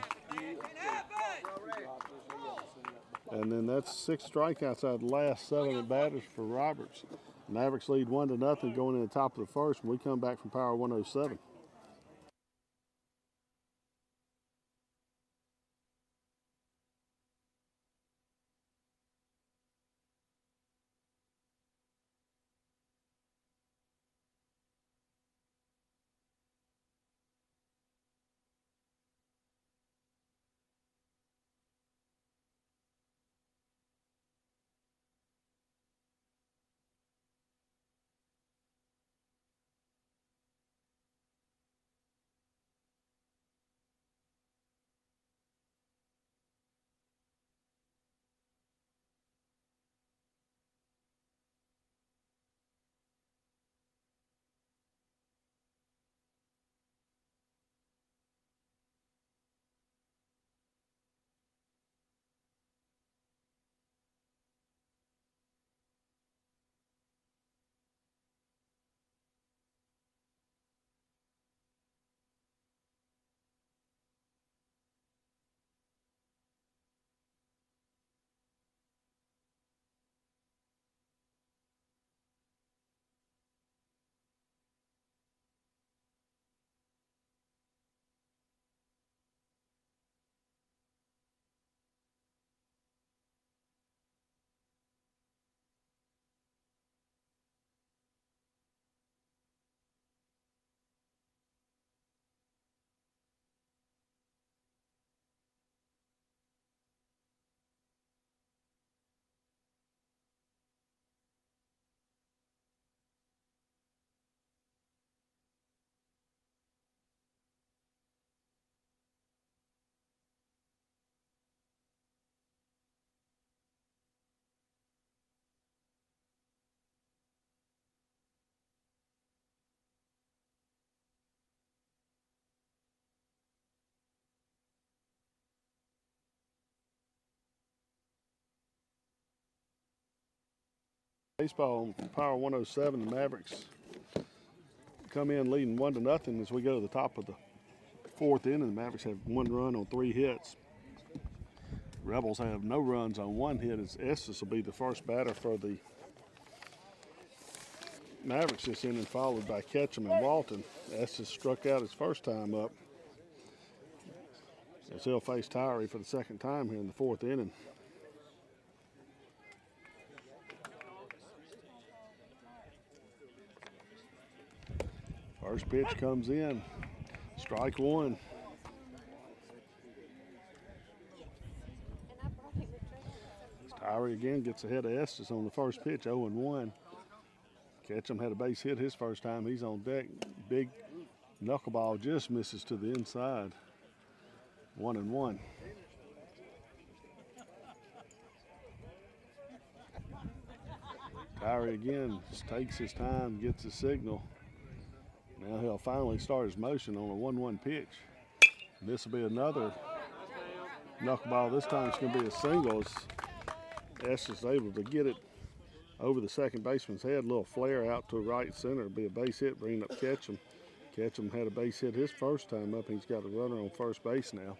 And then that's 6 strikeouts out of the last 7 at batters for Roberts. Mavericks lead 1-0 going in the top of the first when we come back from Power 107. Baseball on Power 107, the Mavericks come in leading 1-0 as we go to the top of the fourth inning. The Mavericks have 1 run on 3 hits. Rebels have no runs on 1 hit as Estes will be the first batter for the Mavericks this inning, followed by Ketchum and Walton. Estes struck out his first time up as he'll face Tyree for the second time here in the 4th inning. First pitch comes in, strike 1. Tyree again gets ahead of Estes on the first pitch, 0-1. Ketchum had a base hit his first time. He's on deck. Big knuckleball just misses to the inside. 1-1. Tyree again just takes his time, gets his signal. Now he'll finally start his motion on a 1-1 pitch. This will be another knuckleball. This time it's going to be a single. Estes able to get it over the second baseman's head. A little flare out to right center. It'll be a base hit, bringing up Ketchum. Ketchum had a base hit his first time up. He's got a runner on first base now.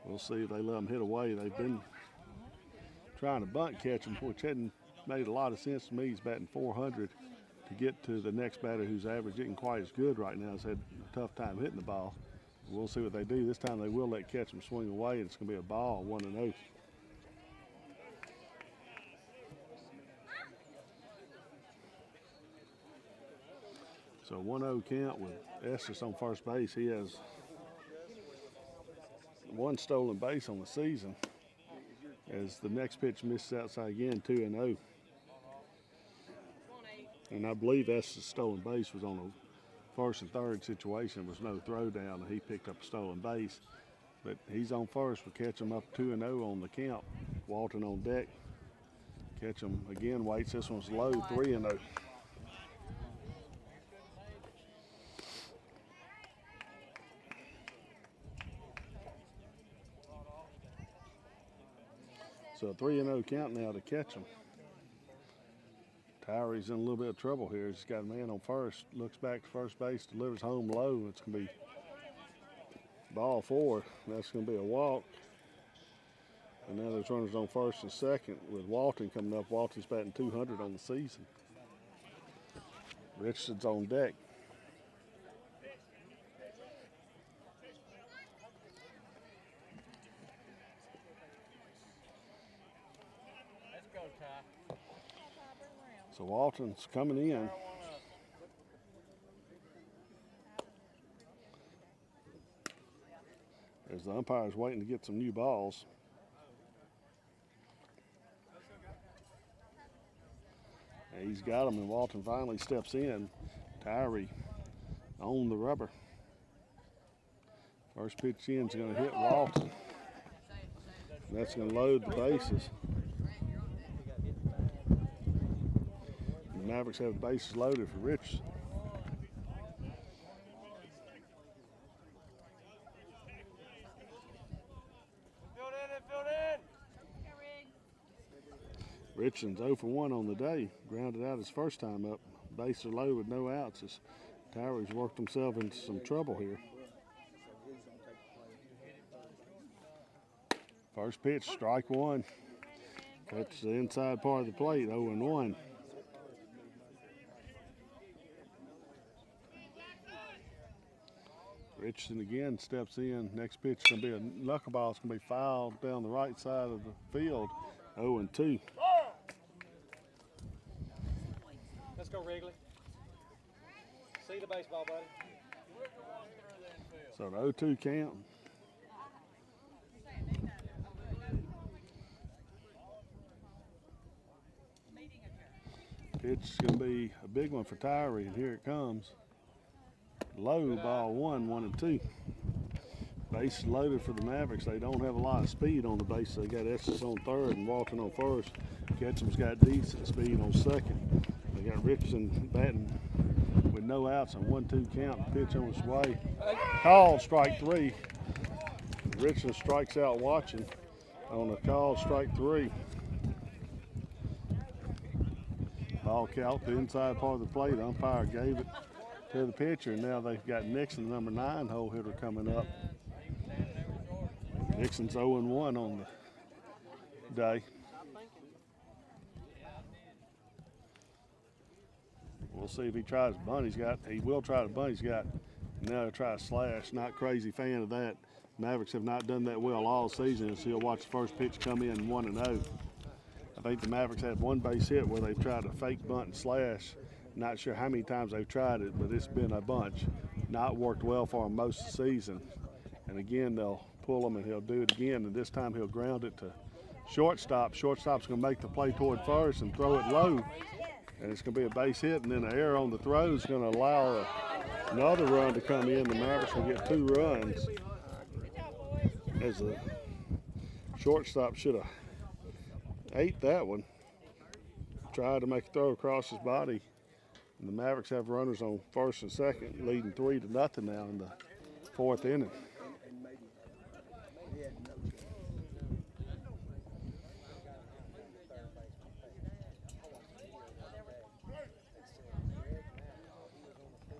We'll see if they let him hit away. They've been trying to bunt Ketchum, which hadn't made a lot of sense to me. He's batting 400 to get to the next batter whose average isn't quite as good right now. He's had a tough time hitting the ball. We'll see what they do. This time they will let Ketchum swing away, and it's going to be a ball, 1-0. So 1-0 count with Estes on first base. He has one stolen base on the season, as the next pitch misses outside again, 2-0. And I believe Estes' stolen base was on a first and third situation. There was no throw down, and he picked up a stolen base. But he's on first. We catch him up 2-0 on the count. Walton on deck. Ketchum again waits. This one's low, 3-0. So a 3-0 count now to Ketchum. Tyree's in a little bit of trouble here. He's got a man on first, looks back to first base, delivers home low. It's going to be ball 4. That's going to be a walk. And now there's runners on first and second with Walton coming up. Walton's batting 200 on the season. Richardson's on deck. So Walton's coming in. As the umpire's waiting to get some new balls. And he's got them, and Walton finally steps in. Tyree on the rubber. First pitch in is going to hit Walton. That's going to load the bases. The Mavericks have the bases loaded for Richardson. Richardson's 0 for 1 on the day. Grounded out his first time up. Bases are low with no outs as Tyree's worked himself into some trouble here. First pitch, strike 1. That's the inside part of the plate, 0-1. Richardson again steps in. Next pitch is going to be a knuckleball. It's going to be fouled down the right side of the field, 0-2. Let's go, Wrigley. See the baseball, buddy. So the 0-2 count. Pitch is going to be a big one for Tyree, and here it comes. Low, ball 1, 1-2. Base loaded for the Mavericks. They don't have a lot of speed on the base. They got Estes on third and Walton on first. Ketchum's got decent speed on second. They got Richardson batting with no outs on 1-2 count. Pitch on its way. Called strike 3. Richardson strikes out watching on a called strike 3. Ball count the inside part of the plate. The umpire gave it to the pitcher, and now they've got Nixon, the number 9 hole hitter, coming up. Nixon's 0-1 on the day. We'll see if he tries to bunt. He will try to bunt. He's got, now he'll try to slash. Not crazy fan of that. Mavericks have not done that well all season, so he'll watch the first pitch come in 1-0. I think the Mavericks had one base hit where they've tried to fake bunt and slash. Not sure how many times they've tried it, but it's been a bunch. Not worked well for him most of the season. And again, they'll pull him and he'll do it again, and this time he'll ground it to shortstop. Shortstop's going to make the play toward first and throw it low. And it's going to be a base hit, and then the error on the throw is going to allow another run to come in. The Mavericks will get 2 runs. As the shortstop should have ate that one. Tried to make a throw across his body. And the Mavericks have runners on first and second, leading 3-0 now in the 4th inning.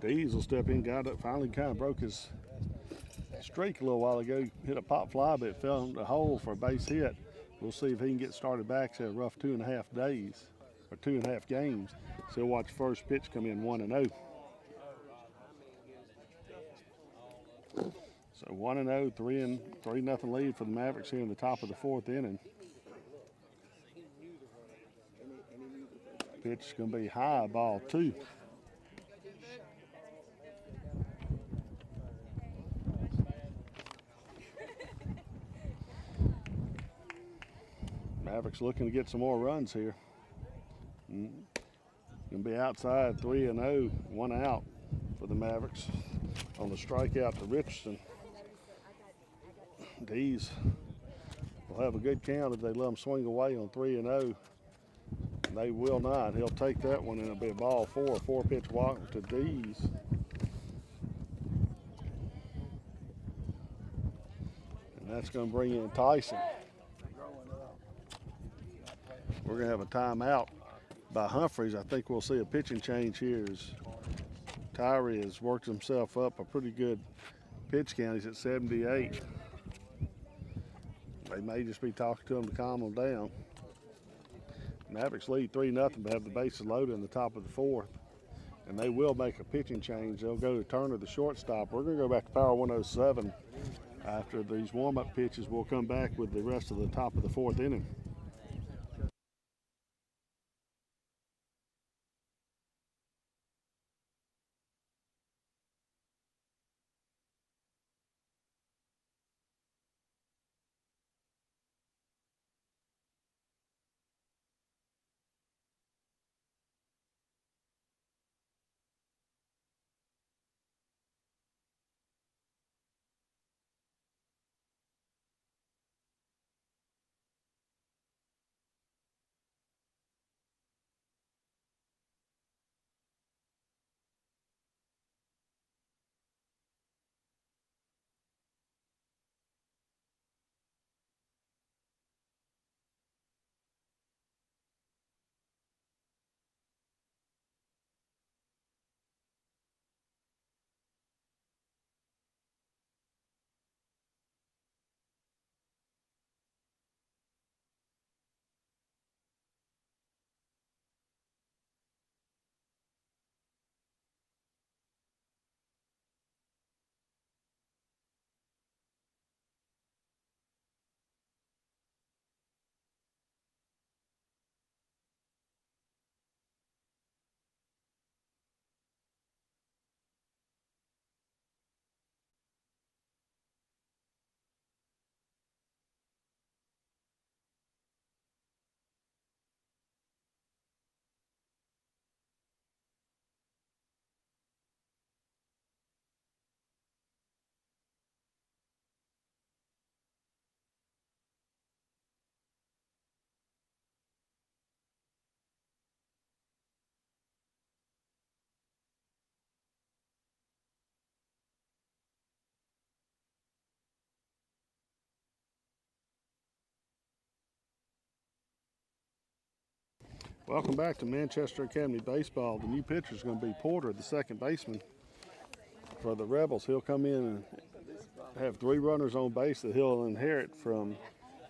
Dees will step in, got it, finally kind of broke his streak a little while ago. Hit a pop fly, but it fell in the hole for a base hit. We'll see if he can get started back. It's a rough 2.5 days, or 2.5 games. So he'll watch first pitch come in 1-0. So 1-0, 3-0 lead for the Mavericks here in the top of the 4th inning. Pitch is going to be high, ball 2. Mavericks looking to get some more runs here. Going to be outside 3-0, 1 out for the Mavericks on the strikeout to Richardson. Dees will have a good count if they let him swing away on 3-0. They will not. He'll take that one, and it'll be a ball 4, a 4-pitch walk to Dees. And that's going to bring in Tyson. We're going to have a timeout by Humphreys. I think we'll see a pitching change here as Tyree has worked himself up a pretty good pitch count. He's at 78. They may just be talking to him to calm him down. Mavericks lead 3-0, but have the bases loaded in the top of the 4th. And they will make a pitching change. They'll go to Turner, the shortstop. We're going to go back to Power 107 after these warm-up pitches. We'll come back with the rest of the top of the 4th inning. Welcome back to Manchester Academy Baseball. The new pitcher is going to be Porter, the second baseman for the Rebels. He'll come in and have 3 runners on base that he'll inherit from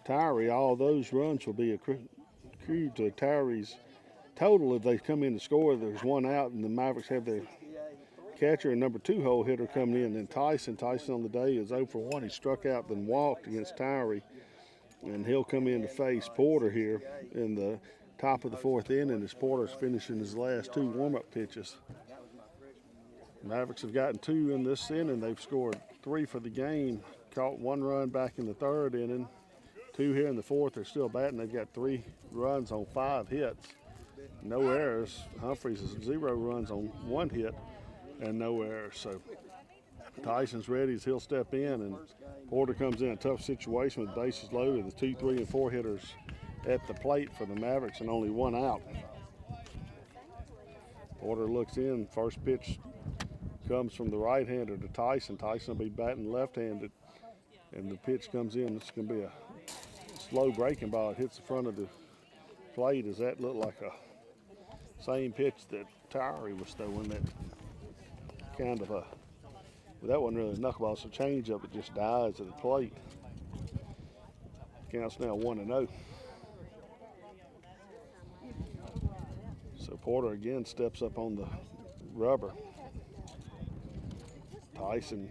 Tyree. All those runs will be accrued to Tyree's total if they come in to score. There's 1 out, and the Mavericks have their catcher and number 2 hole hitter coming in. And Tyson on the day is 0 for 1. He struck out then walked against Tyree, and he'll come in to face Porter here in the top of the 4th inning as Porter's finishing his last 2 warm-up pitches. Mavericks have gotten 2 in this inning. They've scored 3 for the game, caught 1 run back in the 3rd inning, 2 here in the 4th. They're still batting. They've got 3 runs on 5 hits. No errors. Humphreys has 0 runs on 1 hit and no errors. So Tyson's ready as he'll step in, and Porter comes in a tough situation with bases loaded. The 2, 3, and 4 hitters at the plate for the Mavericks and only 1 out. Porter looks in. First pitch comes from the right-hander to Tyson. Tyson will be batting left-handed, and the pitch comes in. It's going to be a slow breaking ball. It hits the front of the plate. Does that look like a same pitch that Tyree was throwing? That kind of a, well, that wasn't really a knuckleball, it's a changeup. It just dies at the plate. Counts now 1-0. So Porter again steps up on the rubber. Tyson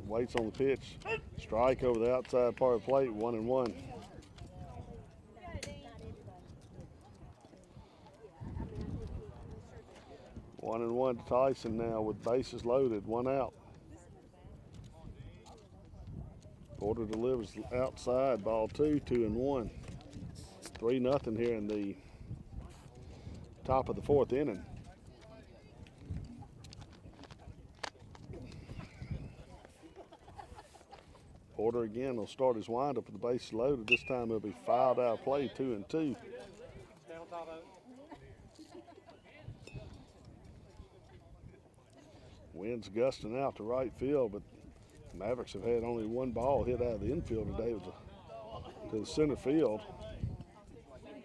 waits on the pitch. Strike over the outside part of the plate, 1-1. One and one to Tyson now with bases loaded, 1 out. Porter delivers outside, ball 2, 2-1. 3-0 here in the top of the 4th inning. Porter again will start his windup with the bases loaded. This time he'll be fouled out of play, 2-2. Stay on top of it. Wind's gusting out to right field, but the Mavericks have had only 1 ball hit out of the infield today. It was to the center field.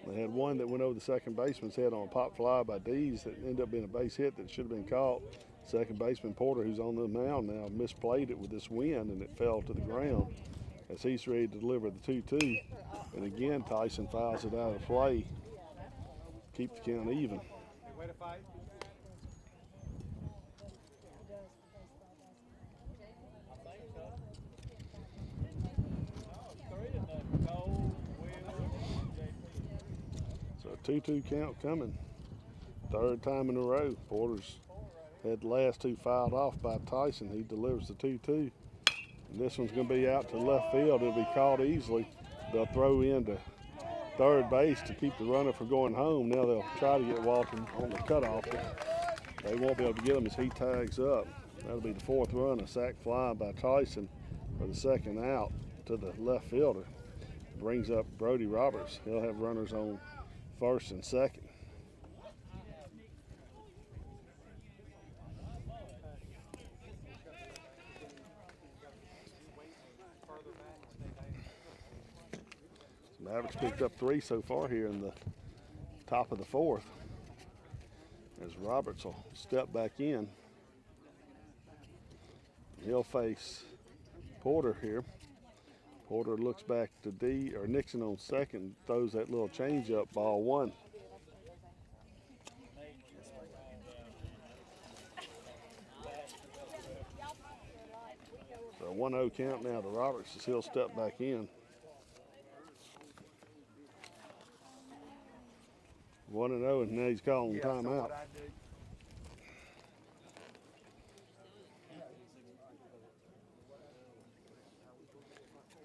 They had 1 that went over the second baseman's head on a pop fly by Dees that ended up being a base hit that should have been caught. Second baseman Porter, who's on the mound now, misplayed it with this wind, and it fell to the ground as he's ready to deliver the 2-2. And again, Tyson fouls it out of play. Keep the count even. Way to fight. So a 2-2 count coming. 3rd time in a row. Porter's had the last 2 fouled off by Tyson. He delivers the 2-2. And this one's going to be out to left field. It'll be caught easily. They'll throw into third base to keep the runner from going home. Now they'll try to get Walton on the cutoff. They won't be able to get him as he tags up. That'll be the 4th run, a sac fly by Tyson for the 2nd out to the left fielder. Brings up Brody Roberts. He'll have runners on 1st and 2nd. Mavericks picked up 3 so far here in the top of the 4th. As Roberts will step back in. He'll face Porter here. Porter looks back to Nixon on 2nd, throws that little changeup, ball 1. So a 1-0 count now to Roberts as he'll step back in. 1-0, and now he's calling timeout.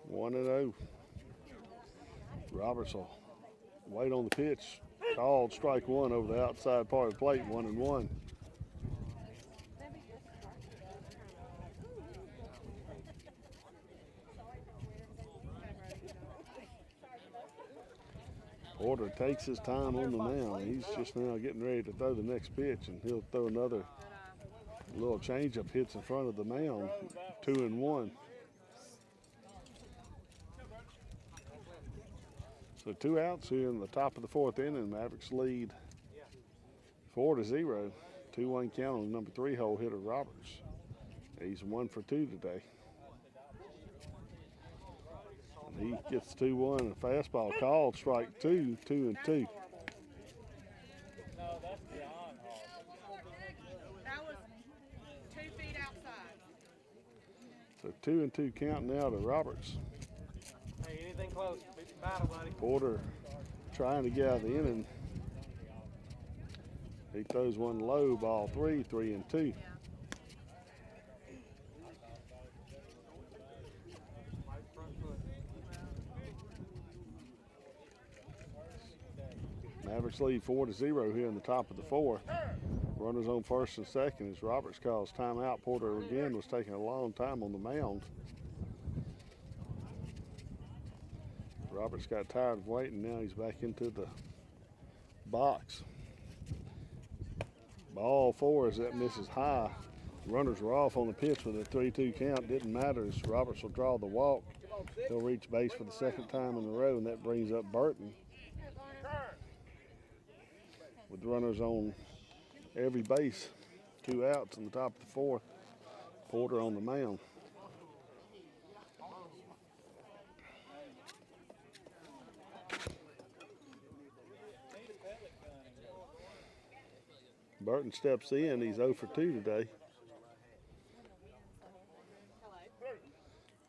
1-0. Roberts will wait on the pitch. Called strike 1 over the outside part of the plate, 1-1. Porter takes his time on the mound. He's just now getting ready to throw the next pitch, and he'll throw another little changeup, hits in front of the mound, 2-1. So 2 outs here in the top of the 4th inning. Mavericks lead 4-0. 2-1 count on number 3 hole hitter Roberts. He's 1 for 2 today. He gets 2-1, a fastball called, strike 2, 2-2. That was 2 feet outside. So 2-2 count now to Roberts. Hey, anything close, beat the battle, buddy. Porter trying to get out of the inning. He throws one low, ball 3, 3-2. Mavericks lead 4-0 here in the top of the fourth. Runners on first and second as Roberts calls timeout. Porter again was taking a long time on the mound. Roberts got tired of waiting. Now he's back into the box. Ball four as that misses high. Runners were off on the pitch with a 3-2 count. Didn't matter as Roberts will draw the walk. He'll reach base for the second time in a row, and that brings up Burton. With runners on every base, 2 outs in the top of the fourth. Porter on the mound. Burton steps in. He's 0 for 2 today.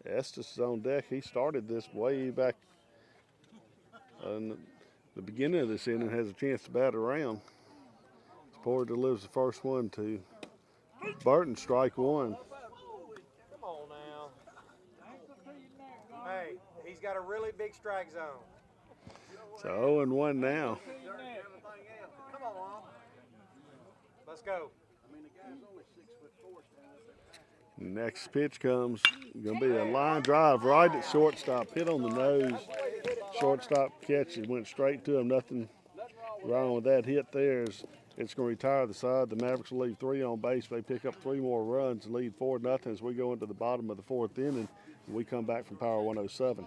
Estes is on deck. He started this way back in the beginning of this inning, has a chance to bat around. Porter delivers the first one to Burton, strike one. Come on now. Hey, he's got a really big strike zone. So 0-1 now. Come on. Let's go. Next pitch comes, going to be a line drive right at shortstop, hit on the nose. Shortstop catch, it went straight to him. Nothing wrong with that hit there. It's going to retire the side. The Mavericks will leave 3 on base. They pick up 3 more runs and lead 4-0 as we go into the bottom of the fourth inning. And we come back from Power 107.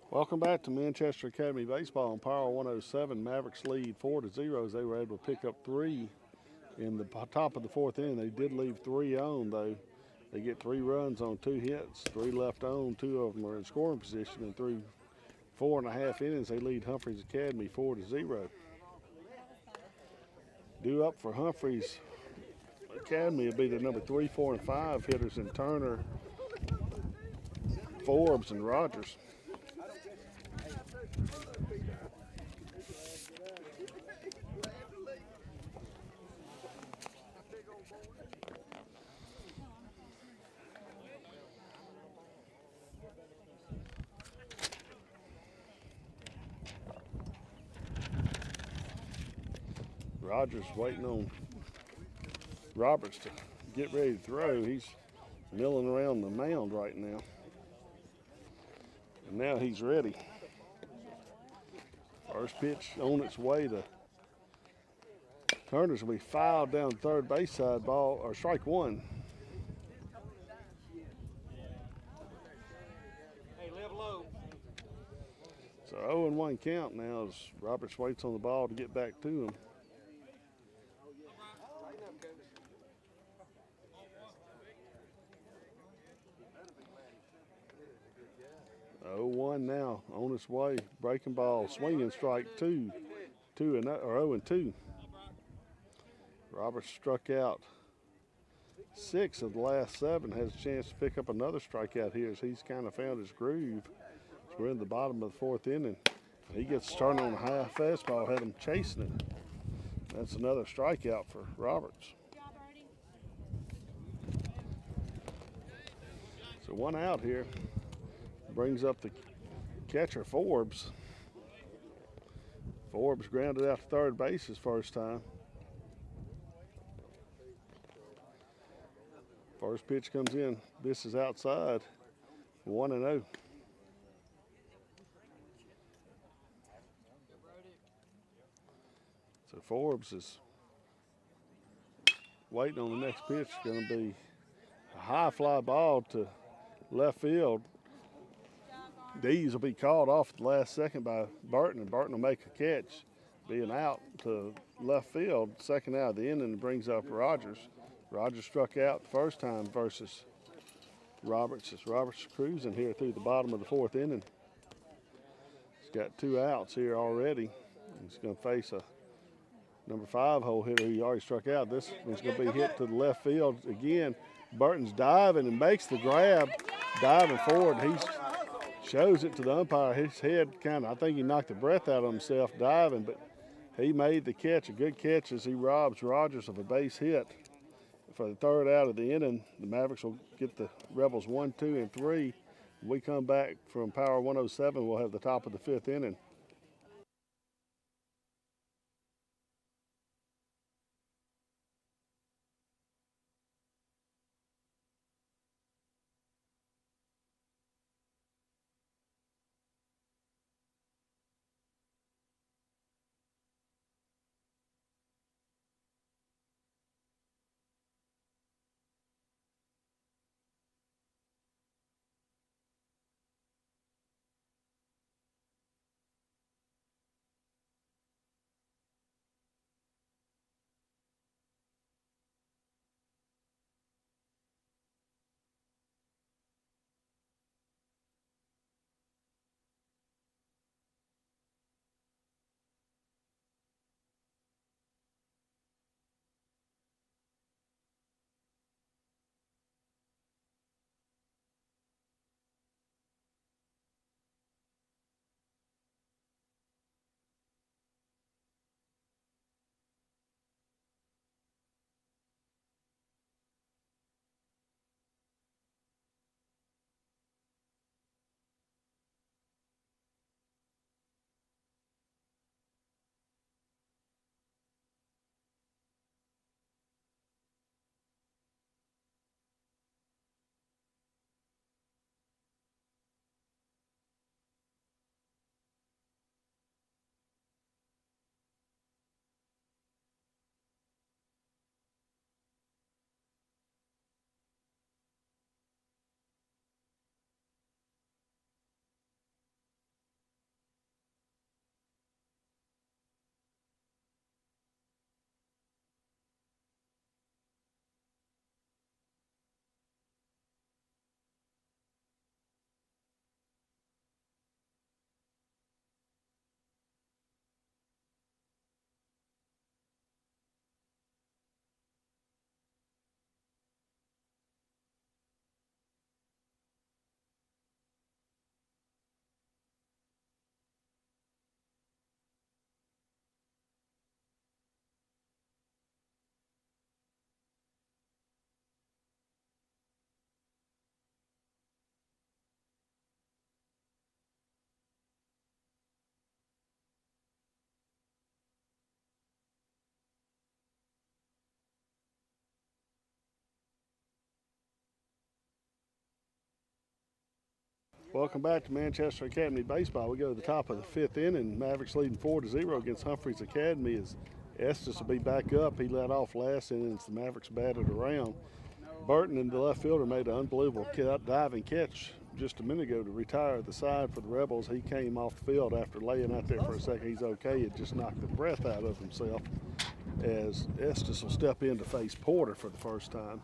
Welcome back to Manchester Academy Baseball on Power 107. Mavericks lead 4-0 as they were able to pick up 3 in the top of the fourth inning. They did leave 3 on, though. They get 3 runs on 2 hits, 3 left on. 2 of them are in scoring position, and through 4.5 innings, they lead Humphreys Academy 4-0. Due up for Humphreys Academy will be the number 3, 4, and 5 hitters in Turner, Forbes, and Rogers. Rogers waiting on Roberts to get ready to throw. He's milling around the mound right now. And now he's ready. First pitch on its way to Turner's will be fouled down third base side, ball or strike one. Hey, live low. So 0-1 count now as Roberts waits on the ball to get back to him. 0-1 now on its way. Breaking ball, swinging strike 2, 0-2. Roberts struck out 6 of the last 7. Has a chance to pick up another strikeout here as he's kind of found his groove. So we're in the bottom of the fourth inning. He gets to turn on a high fastball, had him chasing it. That's another strikeout for Roberts. So 1 out here. Brings up the catcher, Forbes. Forbes grounded out to third base his first time. First pitch comes in. This is outside. 1-0. So Forbes is waiting on the next pitch. Going to be a high fly ball to left field. Dees will be called off at the last second by Burton, and Burton will make a catch, being out to left field. Second out of the inning brings up Rogers. Rogers struck out the first time versus Roberts. As Roberts cruising here through the bottom of the fourth inning. He's got 2 outs here already. He's going to face a number 5 hole hitter who he already struck out. This one's going to be hit to the left field again. Burton's diving and makes the grab, diving forward. He shows it to the umpire. His head I think he knocked the breath out of himself diving, but he made the catch, a good catch as he robs Rogers of a base hit. For the third out of the inning, the Mavericks will get the Rebels 1, 2, and 3. When we come back from Power 107, we'll have the top of the 5th inning. Welcome back to Manchester Academy Baseball. We go to the top of the 5th inning. Mavericks leading 4-0 against Humphreys Academy as Estes will be back up. He led off last inning as the Mavericks batted around. Burton and the left fielder made an unbelievable diving catch just a minute ago to retire the side for the Rebels. He came off the field after laying out there for a second. He's okay. It just knocked the breath out of himself as Estes will step in to face Porter for the first time.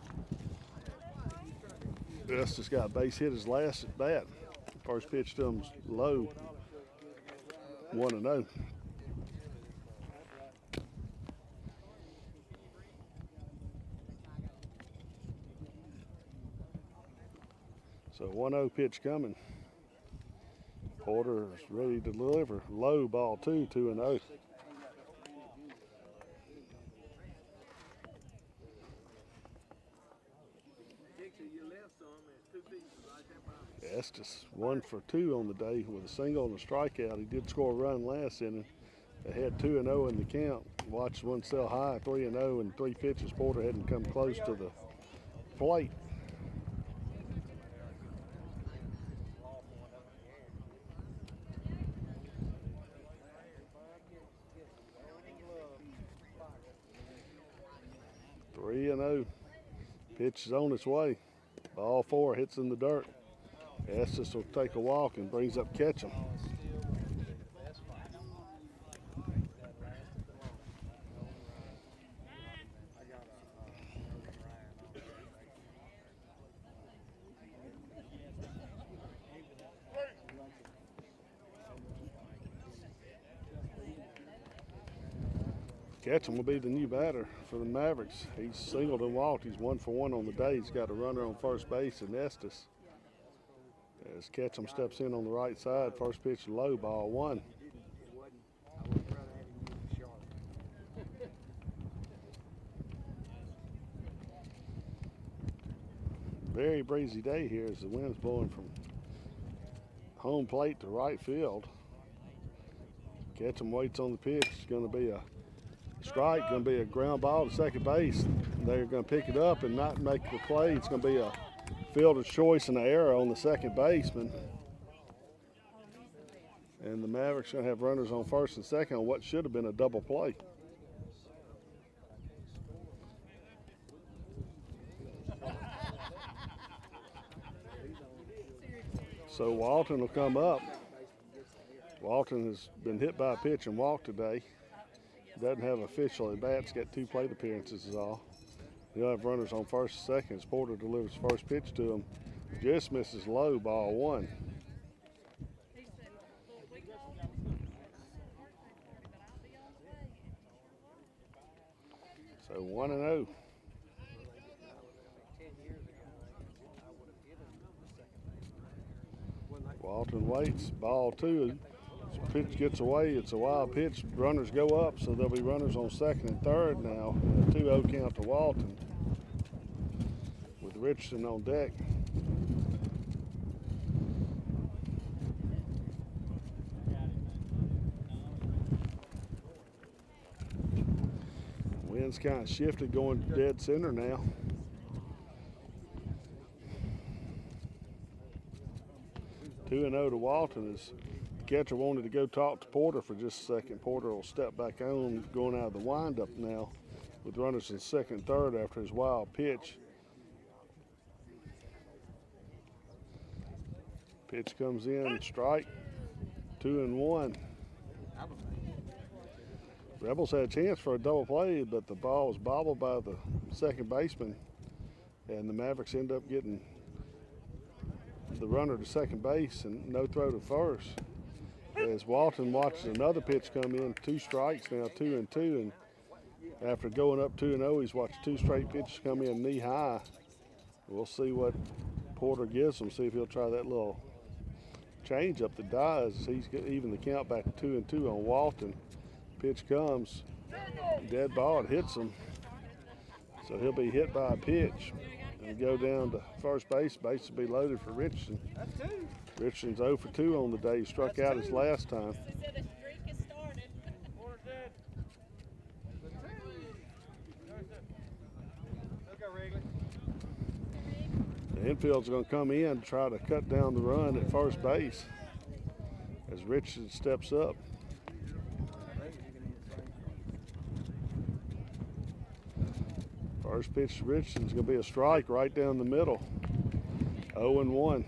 Estes got a base hit his last at bat. First pitch to him low, 1-0. So 1-0 pitch coming. Porter is ready to deliver. Low ball 2-0. Estes 1 for 2 on the day with a single and a strikeout. He did score a run last inning. They had 2-0 in the count. Watched one sell high, 3-0 and 3 pitches. Porter hadn't come close to the plate. Three and 0. Pitch is on its way. Ball 4 hits in the dirt. Estes will take a walk and brings up Ketchum. Ketchum will be the new batter for the Mavericks. He's singled and walked. He's 1 for 1 on the day. He's got a runner on first base in Estes. As Ketchum steps in on the right side, first pitch low, ball 1. Very breezy day here as the wind's blowing from home plate to right field. Ketchum waits on the pitch. It's going to be a strike, going to be a ground ball to second base. They're going to pick it up and not make the play. It's going to be a fielder's choice and an error on the second baseman. And the Mavericks are going to have runners on first and second on what should have been a double play. So Walton will come up. Walton has been hit by a pitch and walked today. Doesn't have official at bats, got 2 plate appearances is all. He'll have runners on first and second as Porter delivers first pitch to him. Just misses low, ball 1. So 1-0. Walton waits, ball 2. Pitch gets away, it's a wild pitch. Runners go up, so there'll be runners on second and third now. A 2-0 count to Walton with Richardson on deck. Wind's kind of shifted, going dead center now. Two and 0 to Walton as catcher wanted to go talk to Porter for just a second. Porter will step back on, going out of the windup now with runners in second and third after his wild pitch. Pitch comes in, strike, 2-1. Rebels had a chance for a double play, but the ball was bobbled by the second baseman, and the Mavericks end up getting the runner to second base and no throw to first. As Walton watches another pitch come in, 2 strikes now, 2-2, and after going up 2-0, he's watched 2 straight pitches come in knee high. We'll see what Porter gives him, see if he'll try that little change up that dies. He's even the count back to 2-2 on Walton. Pitch comes, dead ball, it hits him. So he'll be hit by a pitch and go down to first base. Base will be loaded for Richardson. Richardson's 0 for 2 on the day. He struck out his last time. The infield's going to come in to try to cut down the run at first base as Richardson steps up. First pitch to Richardson's going to be a strike right down the middle. 0-1.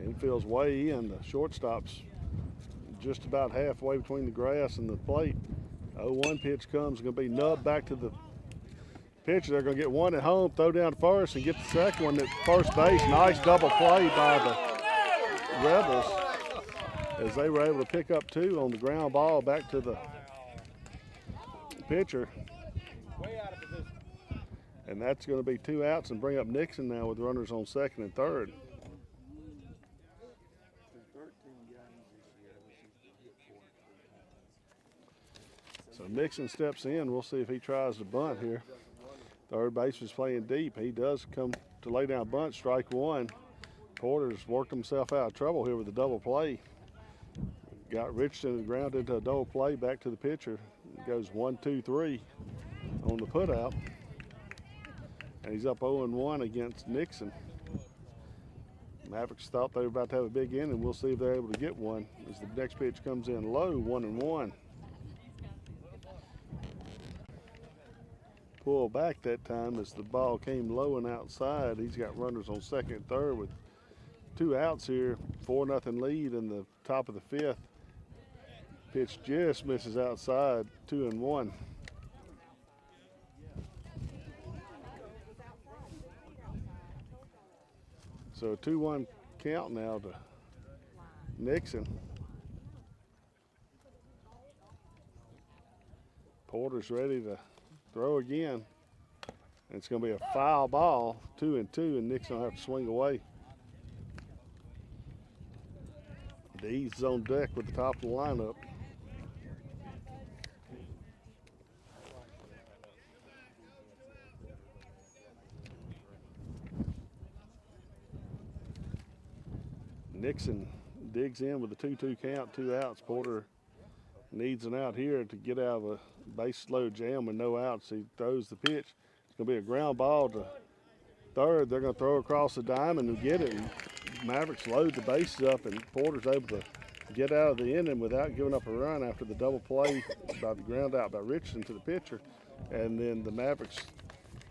Infield's way in. The shortstop's just about halfway between the grass and the plate. 0-1 pitch comes, going to be nubbed back to the pitcher. They're going to get one at home, throw down to first, and get the second one at first base. Nice double play by the Rebels as they were able to pick up 2 on the ground ball back to the pitcher. Way out of position. And that's going to be 2 outs and bring up Nixon now with runners on second and third. So Nixon steps in. We'll see if he tries to bunt here. Third baseman's playing deep. He does come to lay down bunt, strike 1. Porter's worked himself out of trouble here with the double play. Got Richardson ground into a double play, back to the pitcher. Goes 1-2-3 on the put out. And he's up 0-1 against Nixon. Mavericks thought they were about to have a big inning. We'll see if they're able to get one as the next pitch comes in low, 1-1. Pull back that time as the ball came low and outside. He's got runners on second and third with 2 outs here, 4-0 lead in the top of the 5th. Pitch just misses outside, 2-1. So a 2-1 count now to Nixon. Porter's ready to throw again. And it's going to be a foul ball, 2-2, and Nixon will have to swing away. Dees on deck with the top of the lineup. Nixon digs in with a 2-2 count, 2 outs. Porter needs an out here to get out of a base load jam with no outs. He throws the pitch. It's going to be a ground ball to third. They're going to throw across the diamond and get it. And Mavericks load the bases up, and Porter's able to get out of the inning without giving up a run after the double play by the ground out by Richardson to the pitcher. And then the Mavericks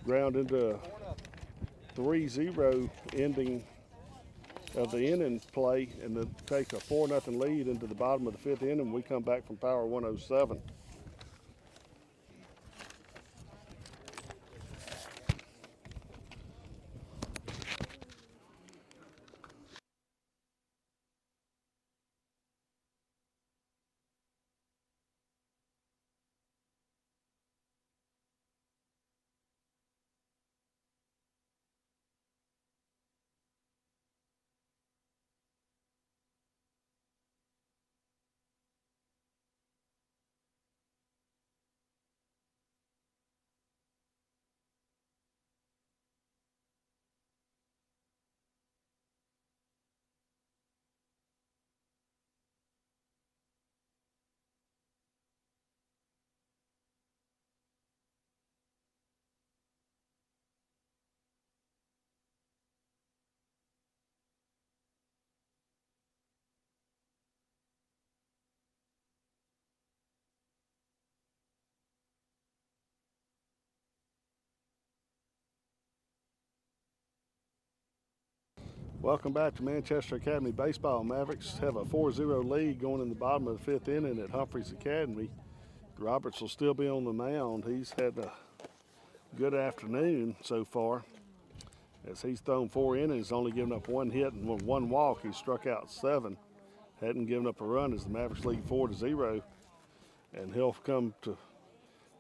ground into a 3-0 ending of the inning play, and then take a 4-0 lead into the bottom of the 5th inning. We come back from power 107. Welcome back to Manchester Academy Baseball. Mavericks have a 4-0 lead going in the bottom of the 5th inning at Humphreys Academy. Roberts will still be on the mound. He's had a good afternoon so far, as he's thrown 4 innings, only given up 1 hit and 1 walk. He's struck out 7. Hadn't given up a run as the Mavericks lead 4-0. And he'll come to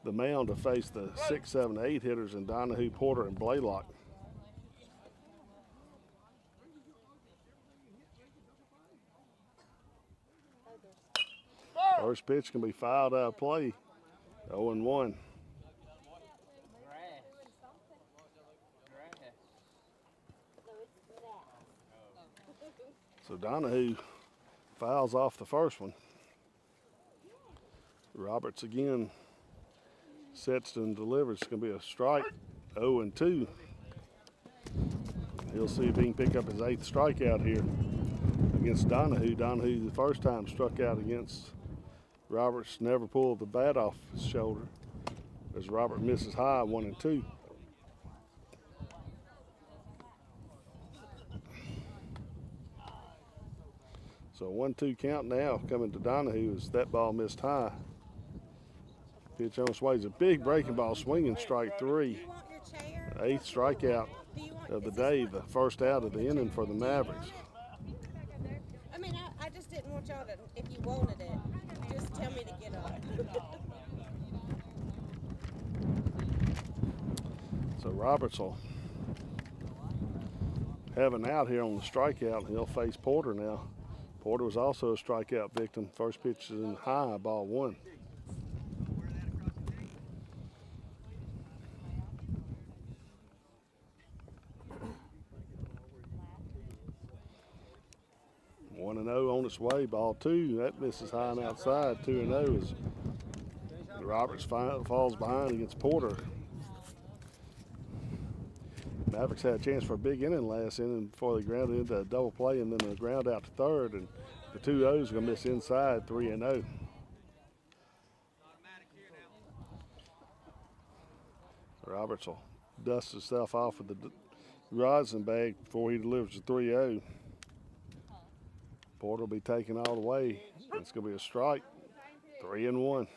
the mound to face the 6, 7, 8 hitters in Donahue, Porter, and Blaylock. First pitch can be fouled out of play, 0-1. So Donahue fouls off the first one. Roberts again sets and delivers. It's going to be a strike, 0-2. He'll see if he can pick up his 8th strikeout here against Donahue. Donahue, the first time, struck out against Roberts, never pulled the bat off his shoulder as Robert misses high, 1-2. So 1-2 count now coming to Donahue as that ball missed high. Pitch on its way is a big breaking ball, swinging strike 3. 8th strikeout of the day, the first out of the inning for the Mavericks. I mean, I just didn't want y'all to, if you wanted it, just tell me to get up. So Roberts will have an out here on the strikeout, and he'll face Porter now. Porter was also a strikeout victim. First pitch is in high, ball 1. 1-0 on its way. Ball 2. That misses high and outside. 2-0 as Roberts falls behind against Porter. Mavericks had a chance for a big inning last inning before they grounded into a double play and then a ground out to third. And the 2-0's going to miss inside. 3-0. Roberts will dust himself off with the rosin bag before he delivers the 3-0. Porter will be taken all the way. It's going to be a strike. 3-1.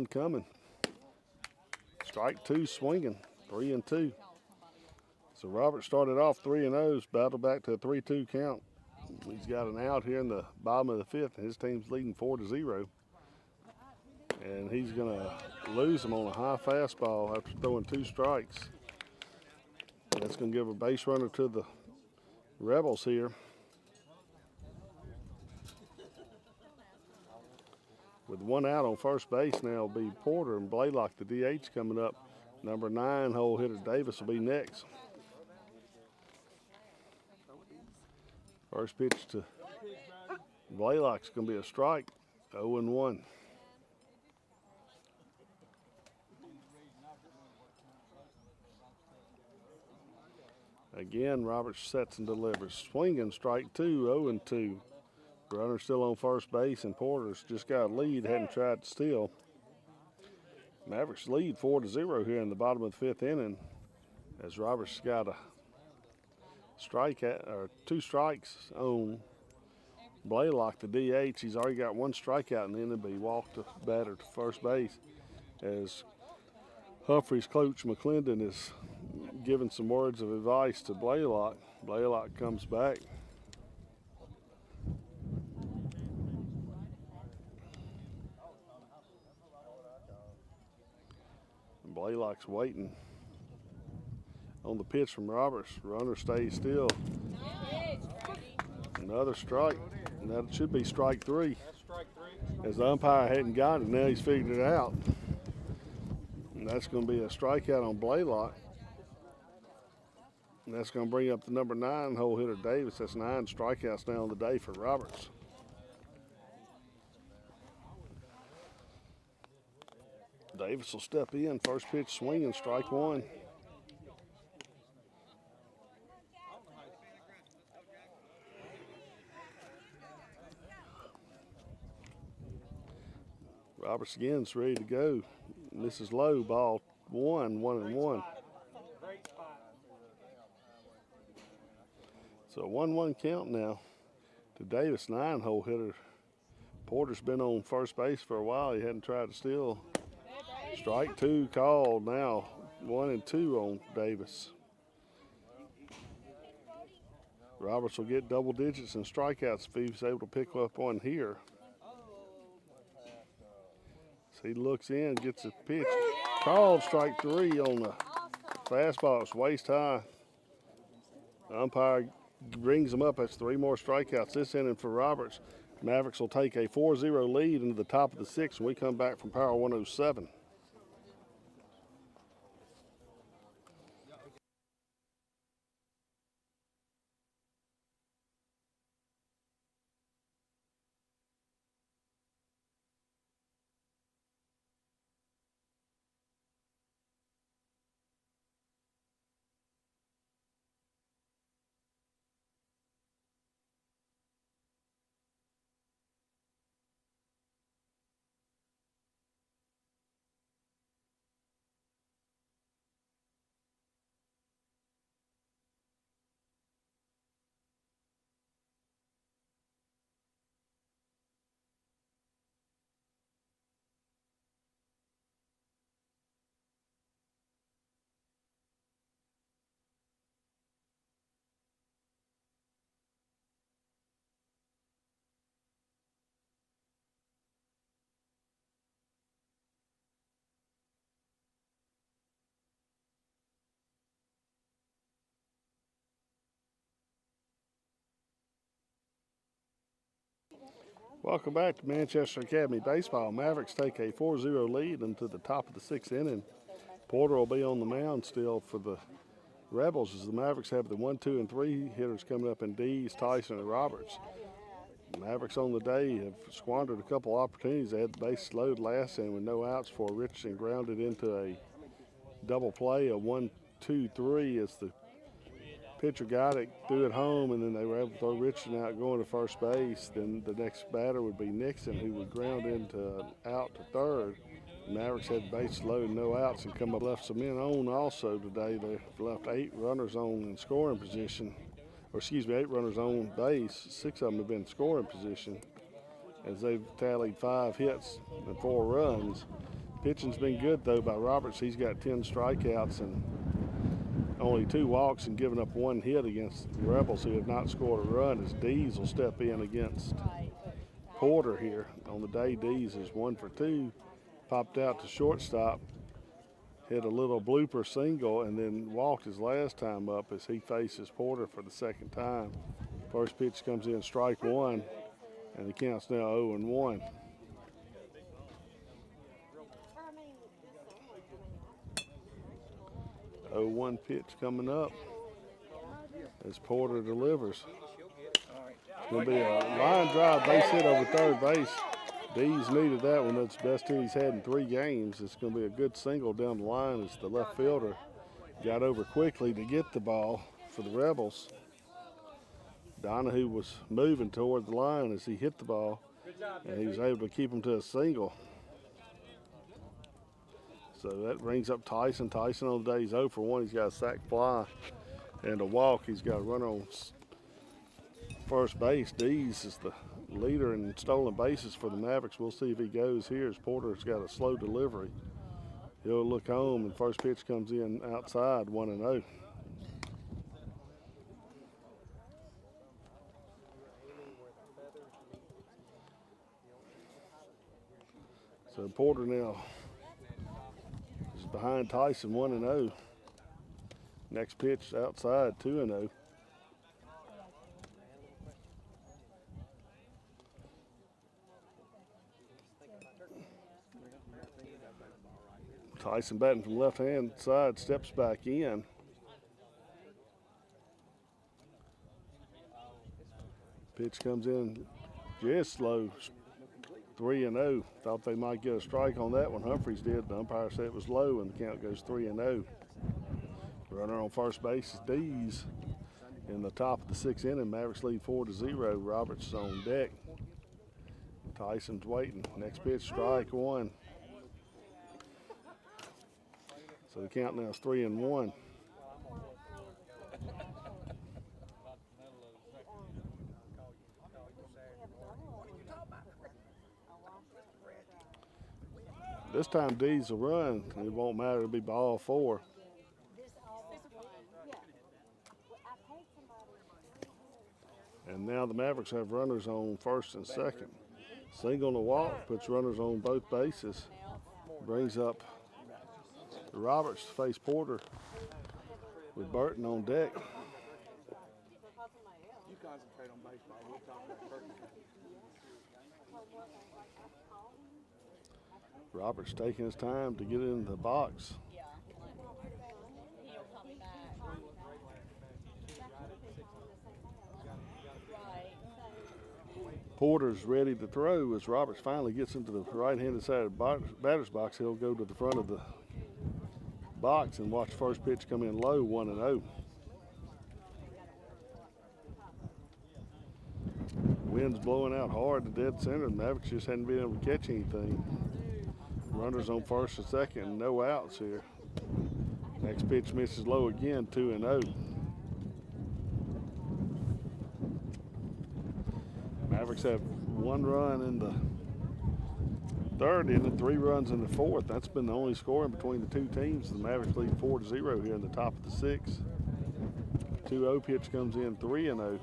Coming. Strike 2 swinging. 3-2. So Roberts started off 3-0, battled back to a 3-2 count. He's got an out here in the bottom of the 5th, and his team's leading 4-0. And he's going to lose him on a high fastball after throwing 2 strikes. That's going to give a base runner to the Rebels here. With 1 out on first base now will be Porter, and Blaylock, the DH, coming up. Number 9 hole hitter Davis will be next. First pitch to Blaylock's going to be a strike. 0-1. Again, Roberts sets and delivers. Swinging, strike 2, 0-2. Runner still on first base, and Porter's just got a lead, hadn't tried to steal. Mavericks lead 4-0 here in the bottom of the 5th inning, as Roberts got a strike or 2 strikes on Blaylock, the DH. He's already got 1 strikeout in the inning, but he walked the batter to first base, as Humphreys coach McClendon is giving some words of advice to Blaylock. Blaylock comes back. Blaylock's waiting on the pitch from Roberts. Runner stays still. Another strike. And that should be strike 3. That's strike 3. As the umpire hadn't got it, now he's figured it out. And that's going to be a strikeout on Blaylock. And that's going to bring up the number 9 hole hitter Davis. That's 9 strikeouts now on the day for Roberts. Davis will step in. First pitch swinging, strike 1. Roberts again is ready to go. This is low, ball 1, 1-1. Great spot. So 1-1 count now to Davis, 9 hole hitter. Porter's been on first base for a while. He hadn't tried to steal. Strike 2 called now. 1-2 on Davis. Roberts will get double digits in strikeouts if he's able to pick up one here. So he looks in, gets a pitch. Called strike 3 on the fastball. It's waist high. The umpire brings him up. That's 3 more strikeouts this inning for Roberts. Mavericks will take a 4-0 lead into the top of the 6th when we come back from Power 107. Welcome back to Manchester Academy Baseball. Mavericks take a 4-0 lead into the top of the 6th inning. Porter will be on the mound still for the Rebels as the Mavericks have the 1, 2, and 3 hitters coming up in Dees, Tyson, and Roberts. The Mavericks on the day have squandered a couple opportunities. They had the bases loaded last inning with no outs before Richardson grounded into a double play, a 1, 2, 3 as the pitcher got it, threw it home, and then they were able to throw Richardson out going to first base. Then the next batter would be Nixon, who would ground into out to third. The Mavericks had the bases loaded, no outs, and come up left some men on also today. They've left 8 runners on in scoring position, or excuse me, 8 runners on base. 6 of them have been in scoring position as they've tallied 5 hits and 4 runs. Pitching's been good though by Roberts. He's got 10 strikeouts and only 2 walks and given up 1 hit against the Rebels, who have not scored a run, as Dees will step in against Porter here. On the day, Dees is 1 for 2. Popped out to shortstop, hit a little blooper single, and then walked his last time up as he faces Porter for the second time. First pitch comes in, strike 1, and the count's now 0-1. 0-1 pitch coming up as Porter delivers. It's going to be a line drive base hit over third base. Dees needed that one. That's the best hit he's had in 3 games. It's going to be a good single down the line as the left fielder got over quickly to get the ball for the Rebels. Donahue was moving toward the line as he hit the ball, and he was able to keep him to a single. So that brings up Tyson. Tyson on the day, he's 0 for 1. He's got a sac fly and a walk. He's got a run on first base. Dees is the leader in stolen bases for the Mavericks. We'll see if he goes here as Porter's got a slow delivery. He'll look home, and first pitch comes in outside, 1-0. So Porter now is behind Tyson, 1-0. Next pitch outside, 2-0. Tyson batting from left-hand side, steps back in. Pitch comes in just low, 3-0. Thought they might get a strike on that one. Humphreys did. The umpire said it was low, and the count goes 3-0. Runner on first base is Dees. In the top of the 6th inning, Mavericks lead 4-0. Roberts on deck. Tyson's waiting. Next pitch, strike 1. So the count now is 3-1. This time Dees will run. It won't matter. It'll be ball 4. And now the Mavericks have runners on first and second. Single and a walk puts runners on both bases. Brings up Roberts to face Porter with Burton on deck. You concentrate on baseball. We'll talk about Burton. Roberts taking his time to get in the box. Porter's ready to throw as Roberts finally gets into the right-handed side of the batter's box. He'll go to the front of the box and watch first pitch come in low, 1-0. Wind's blowing out hard to dead center. The Mavericks just hadn't been able to catch anything. Runners on first and second, no outs here. Next pitch misses low again, 2-0. Mavericks have 1 run in the 3rd inning, 3 runs in the 4th. That's been the only scoring between the 2 teams. The Mavericks lead 4-0 here in the top of the 6th. 2-0 pitch comes in, 3-0.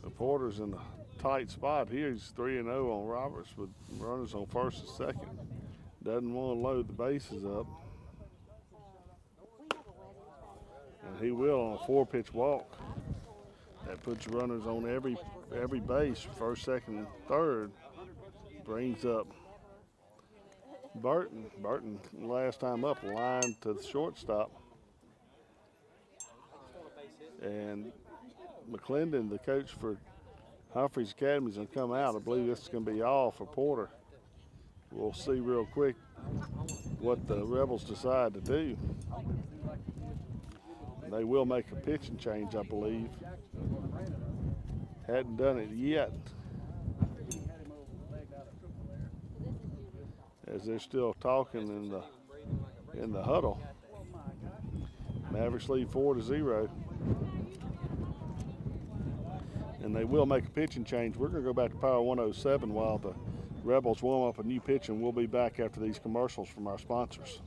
So Porter's in a tight spot here. He's 3-0 on Roberts with runners on first and second. Doesn't want to load the bases up. And he will on a 4-pitch walk. That puts runners on every base, first, second, and third. Brings up Burton. Burton, last time up, line to the shortstop. And McClendon, the coach for Humphreys Academy, is going to come out. I believe this is going to be all for Porter. We'll see real quick what the Rebels decide to do. They will make a pitching change, I believe. Hadn't done it yet, as they're still talking in the huddle. Mavericks lead 4-0. And they will make a pitching change. We're going to go back to Power 107 while the Rebels warm up a new pitch, and we'll be back after these commercials from our sponsors.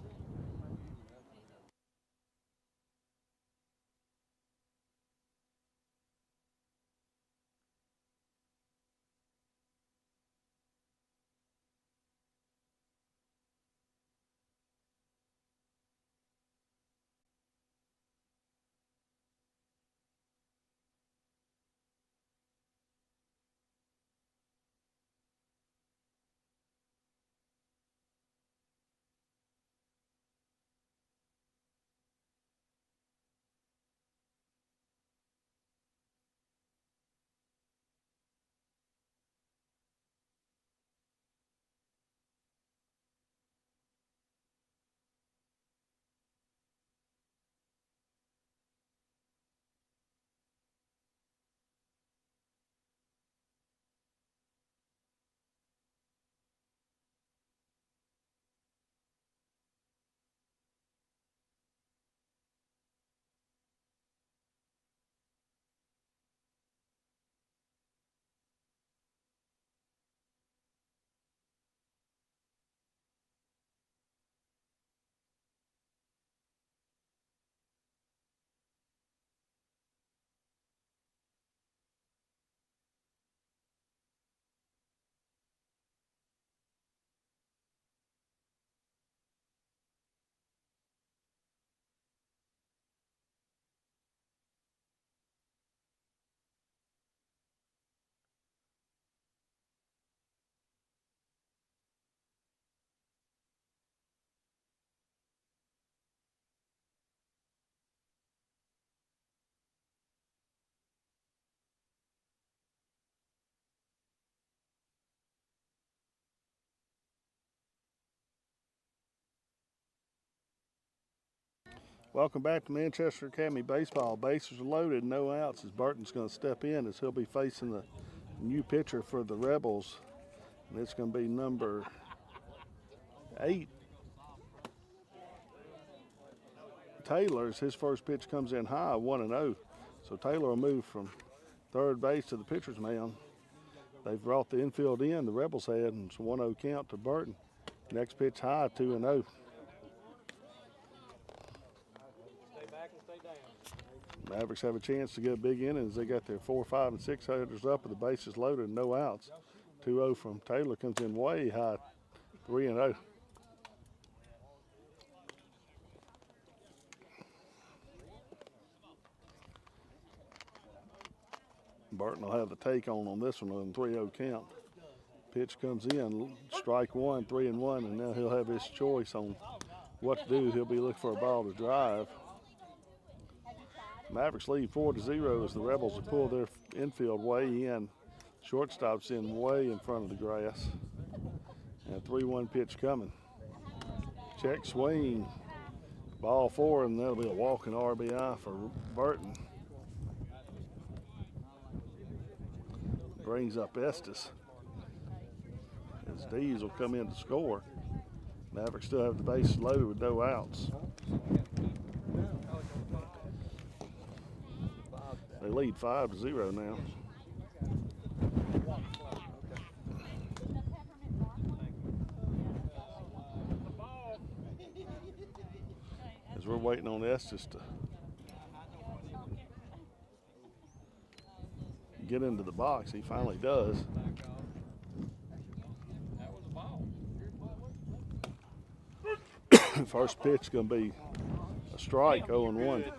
Welcome back to Manchester Academy Baseball. Bases are loaded, no outs, as Burton's going to step in, as he'll be facing the new pitcher for the Rebels. And it's going to be number 8, Taylor, as his first pitch comes in high, 1-0. So Taylor will move from third base to the pitcher's mound. They've brought the infield in, the Rebels had, and it's a 1-0 count to Burton. Next pitch high, 2-0. Mavericks have a chance to get a big inning as they got their 4, 5, and 6 hitters up with the bases loaded, no outs. 2-0 from Taylor comes in way high, 3-0. Burton will have the take on this one on 3-0 count. Pitch comes in, strike one, 3-1, and now he'll have his choice on what to do. He'll be looking for a ball to drive. Mavericks lead 4-0 as the Rebels have pulled their infield way in. Shortstop's in way in front of the grass. And a 3-1 pitch coming. Check swing. Ball 4, and that'll be a walking RBI for Burton. Brings up Estes. As Dees will come in to score. Mavericks still have the bases loaded with no outs. They lead 5-0 now. As we're waiting on Estes to get into the box, he finally does. First pitch going to be a strike, 0-1.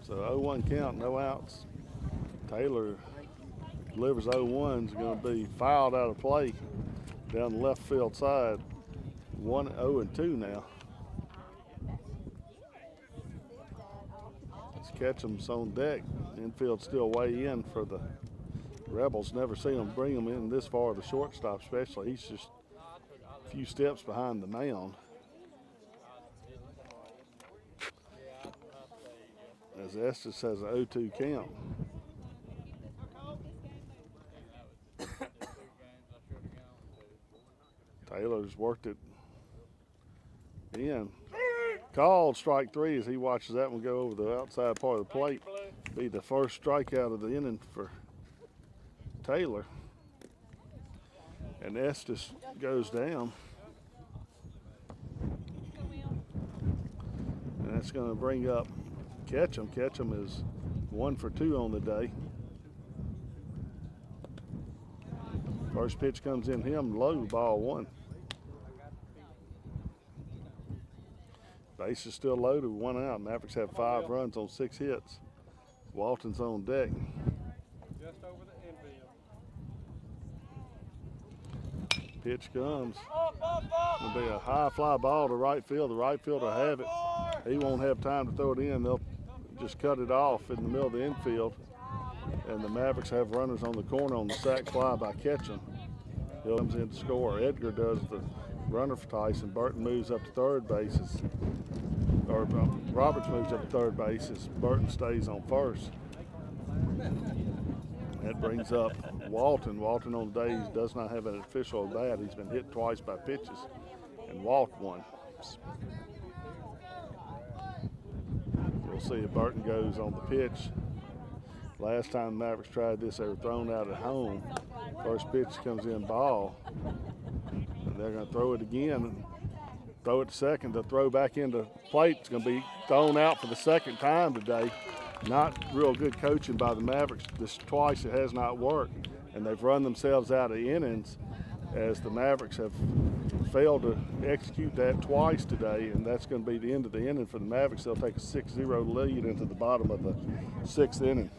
So 0-1 count, no outs. Taylor delivers 0-1's going to be fouled out of play down the left field side. 1-0-2 now. It's Ketchum's on deck. Infield's still way in for the Rebels. Never seen them bring them in this far, the shortstop especially. He's just a few steps behind the mound. As Estes has an 0-2 count. Taylor's worked it in. Called strike 3 as he watches that one go over the outside part of the plate. Be the first strikeout of the inning for Taylor. And Estes goes down. And that's going to bring up Ketchum. Ketchum is 1 for 2 on the day. First pitch comes in him low, ball 1. Base is still loaded, 1 out. Mavericks have 5 runs on 6 hits. Walton's on deck. Just over the infield. Pitch comes. It'll be a high fly ball to right field. The right fielder will have it. He won't have time to throw it in. They'll just cut it off in the middle of the infield. And the Mavericks have runners on the corner on the sac fly by Ketchum. He comes in to score. Edgar does the runner for Tyson. Burton moves up to third base. Roberts moves up to third base as Burton stays on first. That brings up Walton. Walton on the day does not have an official at bat. He's been hit twice by pitches and walked 1. We'll see if Burton goes on the pitch. Last time the Mavericks tried this, they were thrown out at home. First pitch comes in ball. And they're going to throw it again and throw it to second. They'll throw back into plate. It's going to be thrown out for the second time today. Not real good coaching by the Mavericks. This twice it has not worked. And they've run themselves out of innings as the Mavericks have failed to execute that twice today. And that's going to be the end of the inning for the Mavericks. They'll take a 6-0 lead into the bottom of the 6th inning.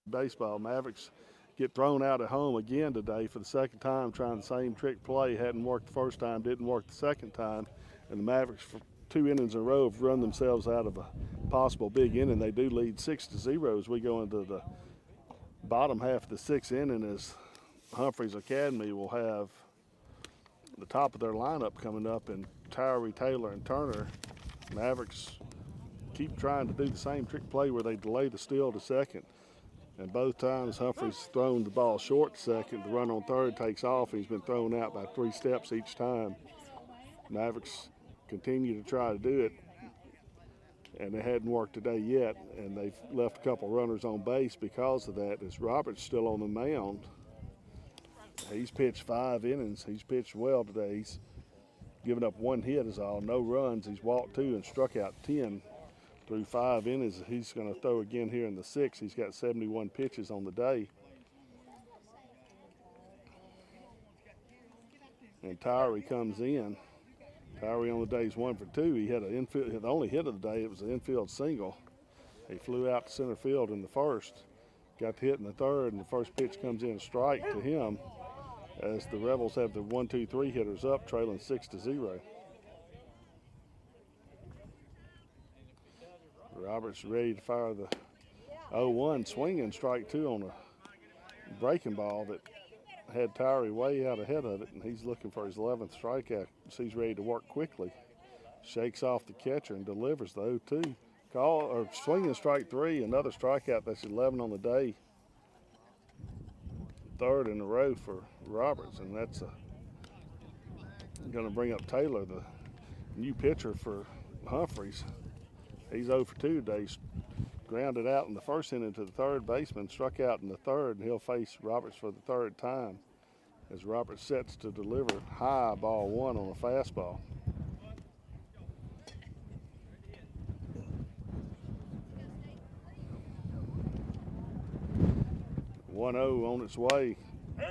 Baseball. Mavericks get thrown out at home again today for the second time, trying the same trick play. Hadn't worked the first time, didn't work the second time. And the Mavericks, for 2 innings in a row, have run themselves out of a possible big inning. They do lead 6-0 as we go into the bottom half of the 6th inning, as Humphreys Academy will have the top of their lineup coming up in Towery, Taylor, and Turner. Mavericks keep trying to do the same trick play where they delay the steal to second. And both times Humphreys thrown the ball short to second. The run on third takes off. He's been thrown out by 3 steps each time. Mavericks continue to try to do it, and it hadn't worked today yet. And they've left a couple runners on base because of that. As Roberts still on the mound. He's pitched 5 innings. He's pitched well today. He's given up 1 hit is all. No runs. He's walked 2 and struck out 10. Through 5 innings. He's going to throw again here in the 6th. He's got 71 pitches on the day. And Towery comes in. Towery on the day is 1 for 2. He had an infield, the only hit of the day. It was an infield single. He flew out to center field in the first. Got the hit in the third, and the first pitch comes in a strike to him as the Rebels have the 1-2-3 hitters up, trailing 6-0. Roberts ready to fire the 0-1 swinging strike 2 on a breaking ball that had Tyree way out ahead of it, and he's looking for his 11th strikeout. So he's ready to work quickly. Shakes off the catcher and delivers the 0-2. Call or swinging strike 3, another strikeout. That's 11 on the day. Third in a row for Roberts, and that's going to bring up Taylor, the new pitcher for Humphreys. He's 0 for 2 today. Grounded out in the first inning to the third baseman, struck out in the third, and he'll face Roberts for the third time as Roberts sets to deliver high ball 1 on a fastball. One 0 on its way.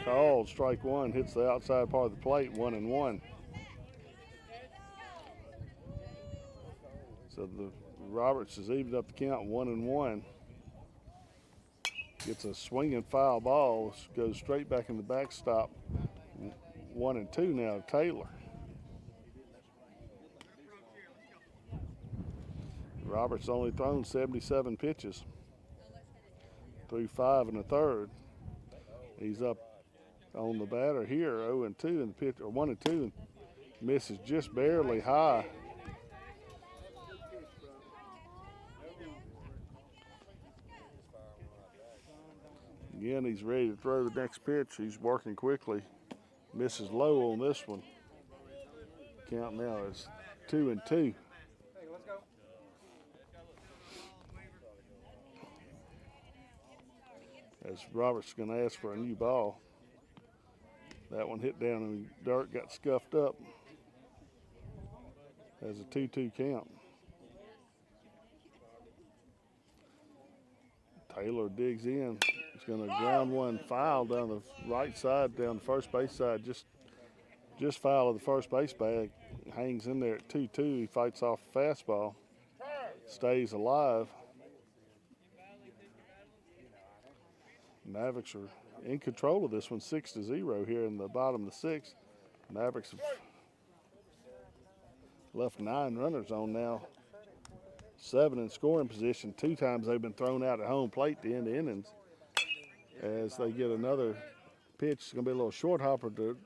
Called strike 1, hits the outside part of the plate, 1-1. So the Roberts has evened up the count, 1-1. Gets a swinging foul ball, goes straight back in the backstop. 1-2 now to Taylor. Roberts only thrown 77 pitches. Threw 5 1/3. He's up on the batter here, 0-2 in the pitch, or 1-2, and misses just barely high. Again, he's ready to throw the next pitch. He's working quickly. Misses low on this one. Count now is 2-2. As Roberts is going to ask for a new ball. That one hit down in the dirt, got scuffed up. Has a 2-2 count. Taylor digs in. He's going to ground one foul down the right side, down the first base side, just foul of the first base bag. Hangs in there at 2-2. He fights off a fastball. Stays alive. Mavericks are in control of this one, 6-0 here in the bottom of the sixth. Mavericks have left 9 runners on now. 7 in scoring position. 2 times they've been thrown out at home plate to end the innings. As they get another pitch, it's going to be a little short hopper to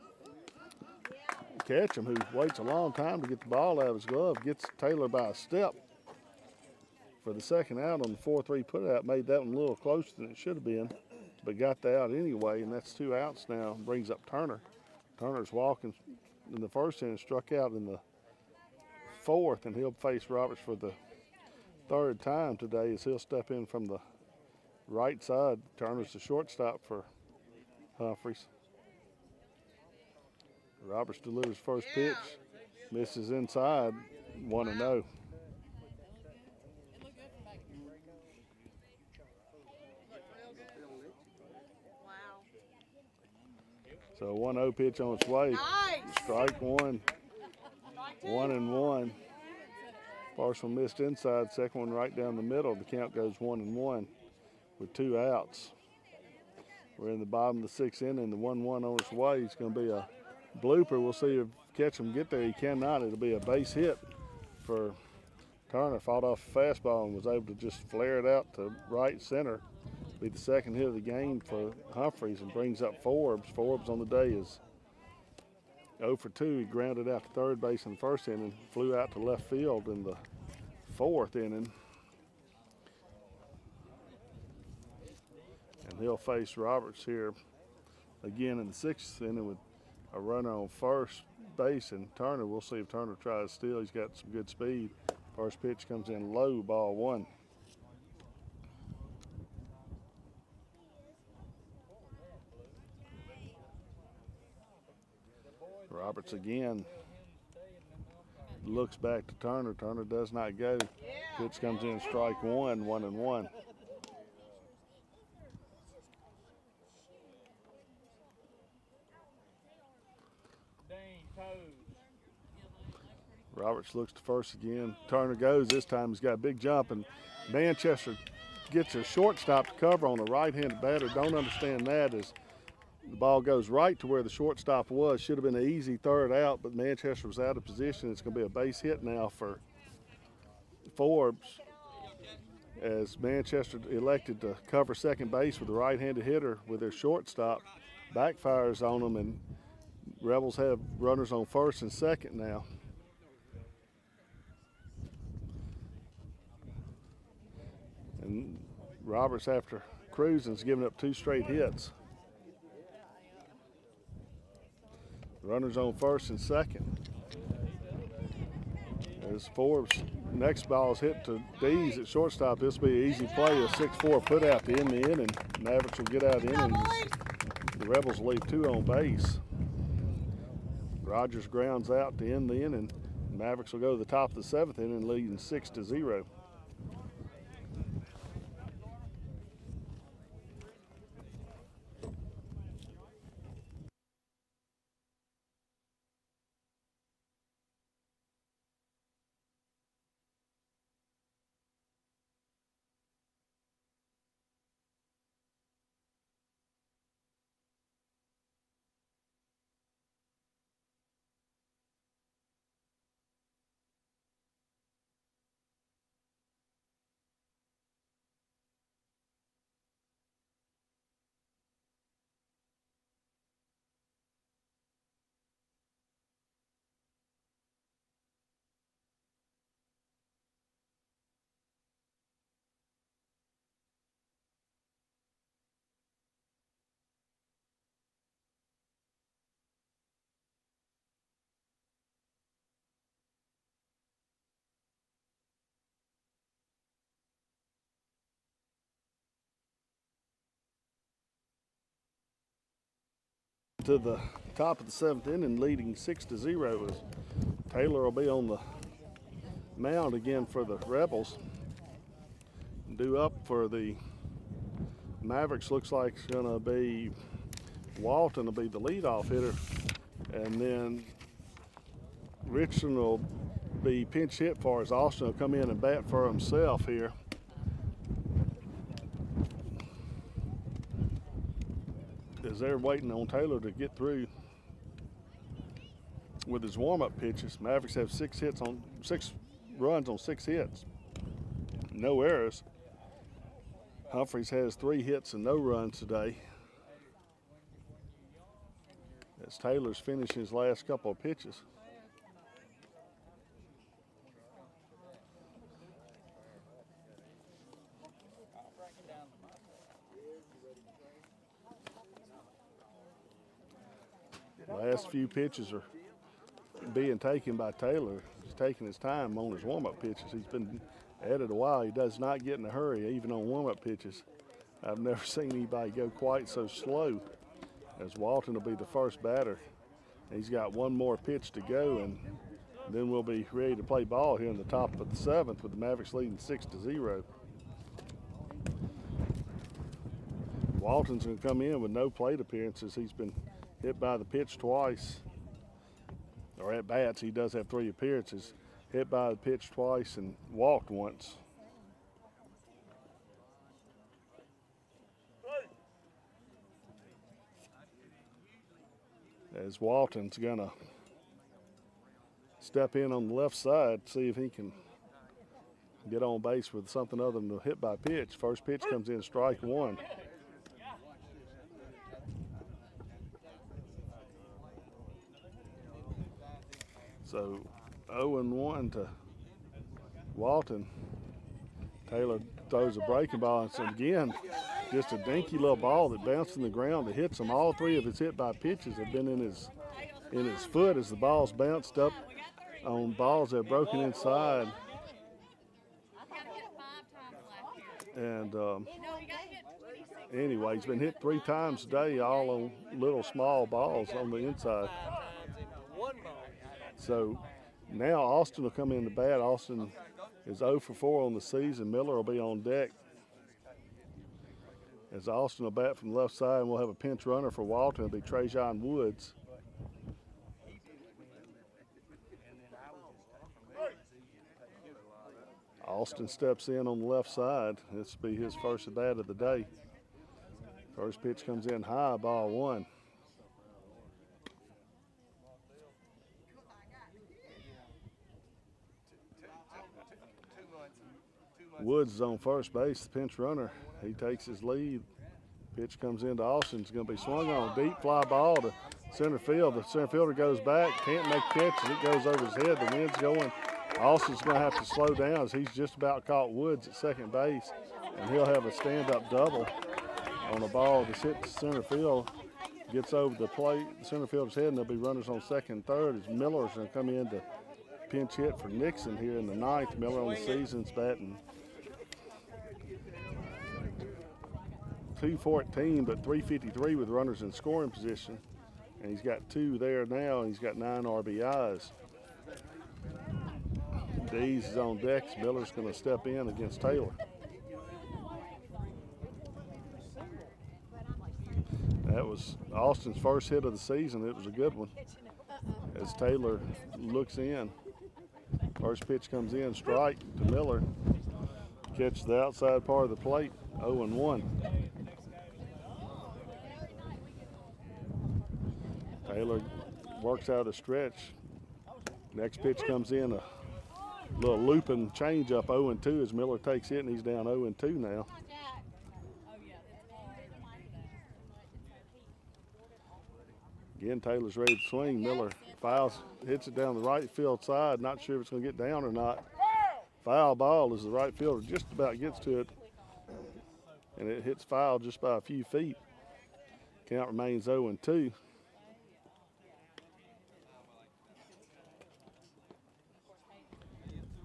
catch him, who waits a long time to get the ball out of his glove. Gets Taylor by a step for the second out on the 4-3 putout. Made that one a little closer than it should have been, but got the out anyway, and that's 2 outs now. Brings up Turner. Turner's walking in the first inning, struck out in the 4th, and he'll face Roberts for the 3rd time today as he'll step in from the right side. Turner's the shortstop for Humphreys. Roberts delivers first pitch, misses inside, 1-0. So 1-0 pitch on its way. Strike 1, 1-1. First one missed inside, second one right down the middle. The count goes 1-1 with 2 outs. We're in the bottom of the 6th inning. The 1-1 on its way. It's going to be a blooper. We'll see if Ketchum get there. He cannot. It'll be a base hit for Turner. Fought off a fastball and was able to just flare it out to right center. Be the second hit of the game for Humphreys and brings up Forbes. Forbes on the day is 0 for 2. He grounded out to third base in the first inning, flew out to left field in the 4th inning. And he'll face Roberts here again in the 6th inning with a runner on first base, and Turner, we'll see if Turner tries to steal. He's got some good speed. First pitch comes in low, ball 1. Roberts again looks back to Turner. Turner does not go. Pitch comes in strike 1, 1-1. Roberts looks to first again. Turner goes. This time he's got a big jump, and Manchester gets a shortstop to cover on a right-handed batter. Don't understand that as the ball goes right to where the shortstop was. Should have been an easy 3rd out, but Manchester was out of position. It's going to be a base hit now for Forbes. as Manchester elected to cover second base with a right-handed hitter with their shortstop, backfires on them, and Rebels have runners on first and second now. And Roberts, after cruising, is giving up 2 straight hits. Runners on first and second. As Forbes' next ball is hit to Dees at shortstop, this will be an easy play, a 6-4 put out to end the inning. Mavericks will get out of the inning. The Rebels will leave 2 on base. Rogers grounds out to end the inning. Mavericks will go to the top of the 7th inning, leading 6-0. To the top of the 7th inning, leading 6-0. As Taylor will be on the mound again for the Rebels. Due up for the Mavericks looks like it's going to be Walton will be the leadoff hitter, and then Richardson will be pinch hit for as Austin will come in and bat for himself here. As they're waiting on Taylor to get through with his warm-up pitches. Mavericks have 6 runs on 6 hits, no errors. Humphreys has 3 hits and no runs today. As Taylor's finishing his last couple of pitches. Last few pitches are being taken by Taylor. He's taking his time on his warm-up pitches. He's been at it a while. He does not get in a hurry, even on warm-up pitches. I've never seen anybody go quite so slow. As Walton will be the first batter. He's got 1 more pitch to go, and then we'll be ready to play ball here in the top of the 7th with the Mavericks leading 6-0. Walton's going to come in with no plate appearances. He's been hit by the pitch twice, or at bats. He does have 3 appearances. Hit by the pitch twice and walked once. As Walton's gonna step in on the left side, see if he can get on base with something other than a hit by pitch. First pitch comes in, strike 1. So 0-1 to Walton. Taylor throws a breaking ball, and again, just a dinky little ball that bounced in the ground that hits him. All 3 of his hit by pitches have been in his foot as the ball's bounced up on balls that are broken inside. And anyway, he's been hit 3 times today, all on little small balls on the inside. So now Austin will come in to bat. Austin is 0 for 4 on the season. Miller will be on deck. As Austin will bat from the left side, and we'll have a pinch runner for Walton. It'll be Trajan Woods. Austin steps in on the left side. This will be his first at bat of the day. First pitch comes in high, ball 1. Woods is on first base, the pinch runner. He takes his lead. Pitch comes into Austin. It's going to be swung on. Deep fly ball to center field. The center fielder goes back, can't make catches. It goes over his head. The wind's going. Austin's going to have to slow down as he's just about caught Woods at second base. And he'll have a stand-up double on a ball that's hit the center field. Gets over the plate, the center fielder's head, and there'll be runners on second and third as Miller's going to come in to pinch hit for Nixon here in the ninth. Miller on the season's batting .214, but .353 with runners in scoring position. And he's got 2 there now, and he's got 9 RBIs. Dees is on deck. Miller's going to step in against Taylor. That was Austin's first hit of the season. It was a good one. As Taylor looks in. First pitch comes in, strike to Miller. Catch the outside part of the plate, 0-1. Taylor works out a stretch. Next pitch comes in, a little looping changeup, 0-2 as Miller takes it, and he's down 0-2 now. Again, Taylor's ready to swing. Miller fouls, hits it down the right field side. Not sure if it's going to get down or not. Foul ball as the right fielder just about gets to it, and it hits foul just by a few feet. Count remains 0-2.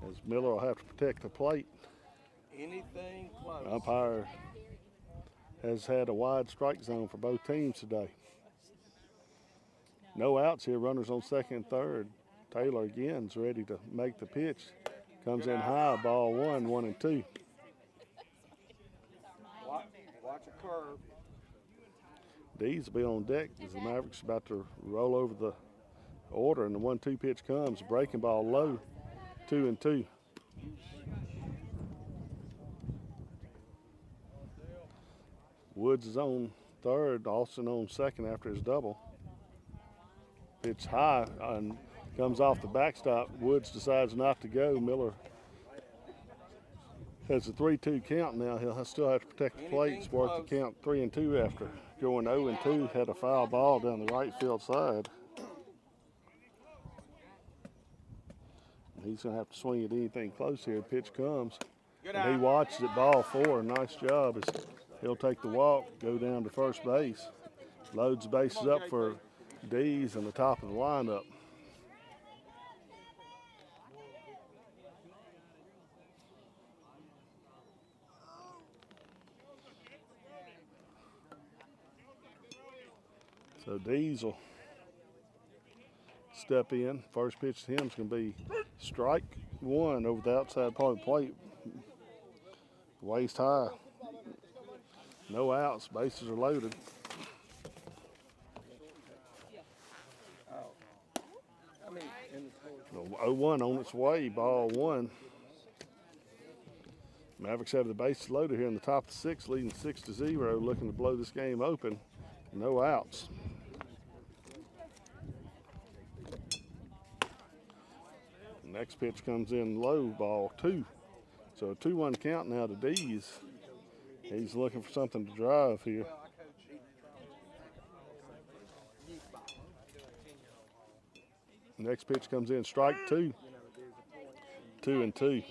As Miller will have to protect the plate. Anything close. Umpire has had a wide strike zone for both teams today. No outs here, runners on second and third. Taylor again is ready to make the pitch. Comes in high, ball 1, 1-2. Watch a curve. Dees will be on deck as the Mavericks about to roll over the order, and the 1-2 pitch comes. Breaking ball low, 2-2. Woods is on third, Austin on second after his double. Pitch high and comes off the backstop. Woods decides not to go. Miller has a 3-2 count now. He'll still have to protect the plate. It's worth the count 3-2 after going 0-2. Had a foul ball down the right field side. He's going to have to swing at anything close here. The pitch comes. And he watches it, ball 4. Nice job. He'll take the walk, go down to first base. Loads the bases up for Dees and the top of the lineup. So Dees will step in. First pitch to him is going to be strike 1 over the outside part of the plate. Waist high. No outs. Bases are loaded. 0-1 on its way, ball 1. Mavericks have the bases loaded here in the top of the 6th, leading 6-0, looking to blow this game open. No outs. Next pitch comes in low, ball 2. So a 2-1 count now to Dees. He's looking for something to drive here. Next pitch comes in, strike 2. 2-2.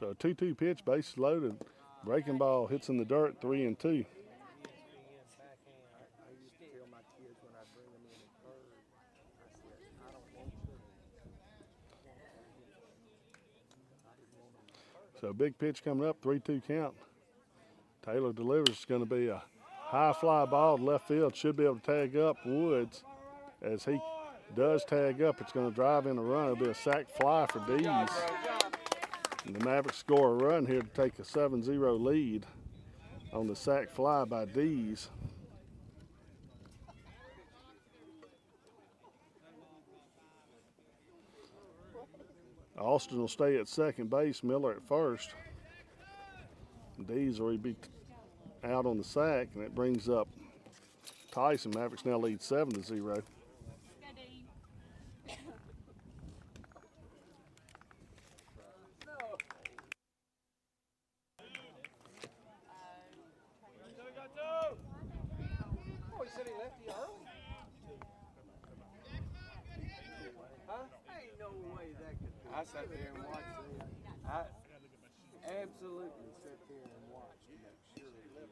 So a 2-2 pitch, bases loaded. Breaking ball hits in the dirt, 3-2. So big pitch coming up, 3-2 count. Taylor delivers. It's going to be a high fly ball to left field. Should be able to tag up Woods. As he does tag up, it's going to drive in a run. It'll be a sac fly for Dees. And the Mavericks score a run here to take a 7-0 lead on the sac fly by Dees. Austin will stay at second base, Miller at first. Diesel will be out on the sack, and it brings up Tyson. Mavericks now lead 7-0. Oh, he said he left you early. Huh? Ain't no way that could be. I sat there and watched it. I absolutely sat there and watched to make sure that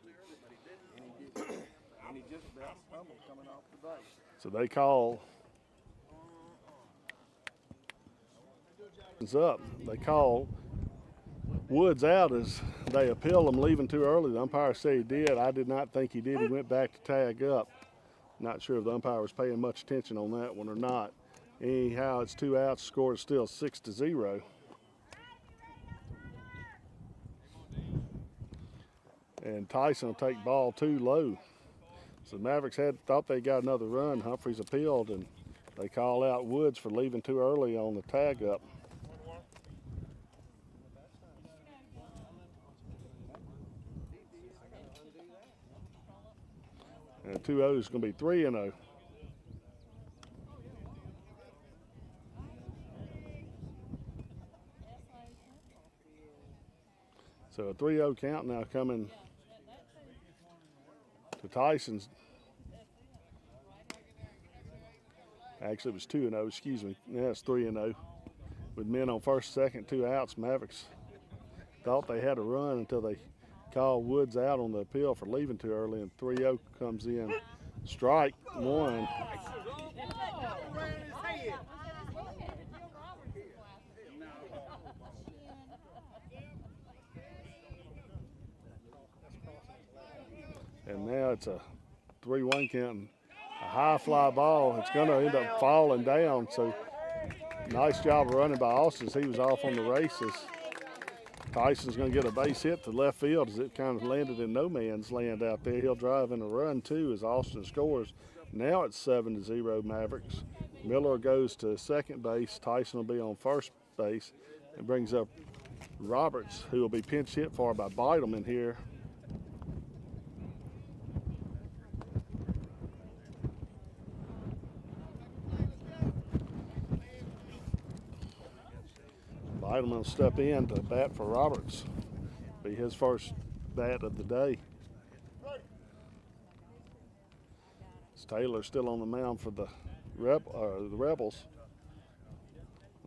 he didn't. And he just about stumbled coming off the base. So they call up. They call Woods out as they appeal him leaving too early. The umpire said he did. I did not think he did. He went back to tag up. Not sure if the umpire was paying much attention on that one or not. Anyhow, it's 2 outs. Score is still 6-0. And Tyson will take ball 2 low. So the Mavericks thought they got another run. Humphreys appealed, and they call out Woods for leaving too early on the tag up. And 2-0 is going to be 3-0. So a 3-0 count now coming to Tyson's. Actually, it was 2-0, excuse me. Now it's 3-0. With men on first, second, 2 outs, Mavericks thought they had a run until they called Woods out on the appeal for leaving too early, and 3-0 comes in. Strike 1. And now it's a 3-1 count. A high fly ball. It's going to end up falling down. So nice job of running by Austin as he was off on the races. Tyson's going to get a base hit to left field as it kind of landed in no man's land out there. He'll drive in a run too as Austin scores. Now it's 7-0 Mavericks. Miller goes to second base. Tyson will be on first base. It brings up Roberts, who will be pinch hit for by Beidelman here. Beidelman will step in to bat for Roberts. Be his first bat of the day. Taylor's still on the mound for the Rebels.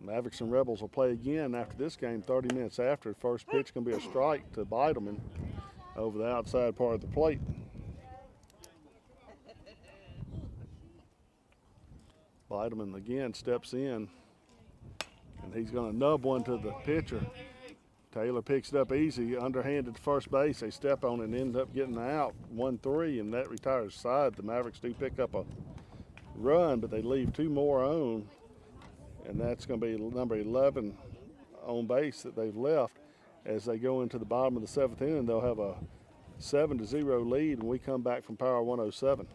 Mavericks and Rebels will play again after this game 30 minutes after. First pitch going to be a strike to Beidelman over the outside part of the plate. Beidelman again steps in, and he's going to nub one to the pitcher. Taylor picks it up easy, underhanded to first base. They step on it and end up getting out 1-3, and that retires side. The Mavericks do pick up a run, but they leave 2 more on, and that's going to be number 11 on base that they've left. As they go into the bottom of the 7th inning, they'll have a 7-0 lead when we come back from Power 107.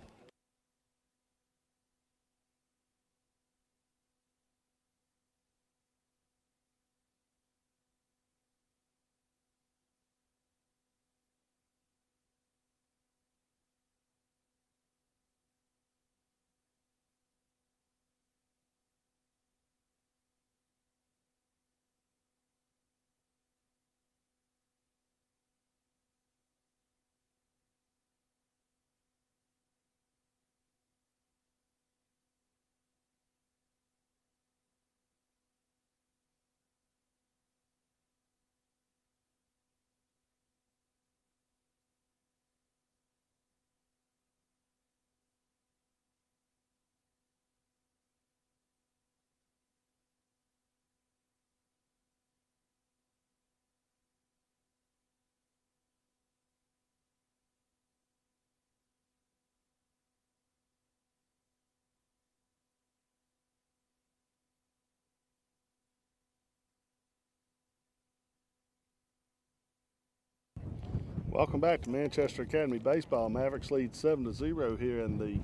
Welcome back to Manchester Academy Baseball. Mavericks lead 7-0 here in the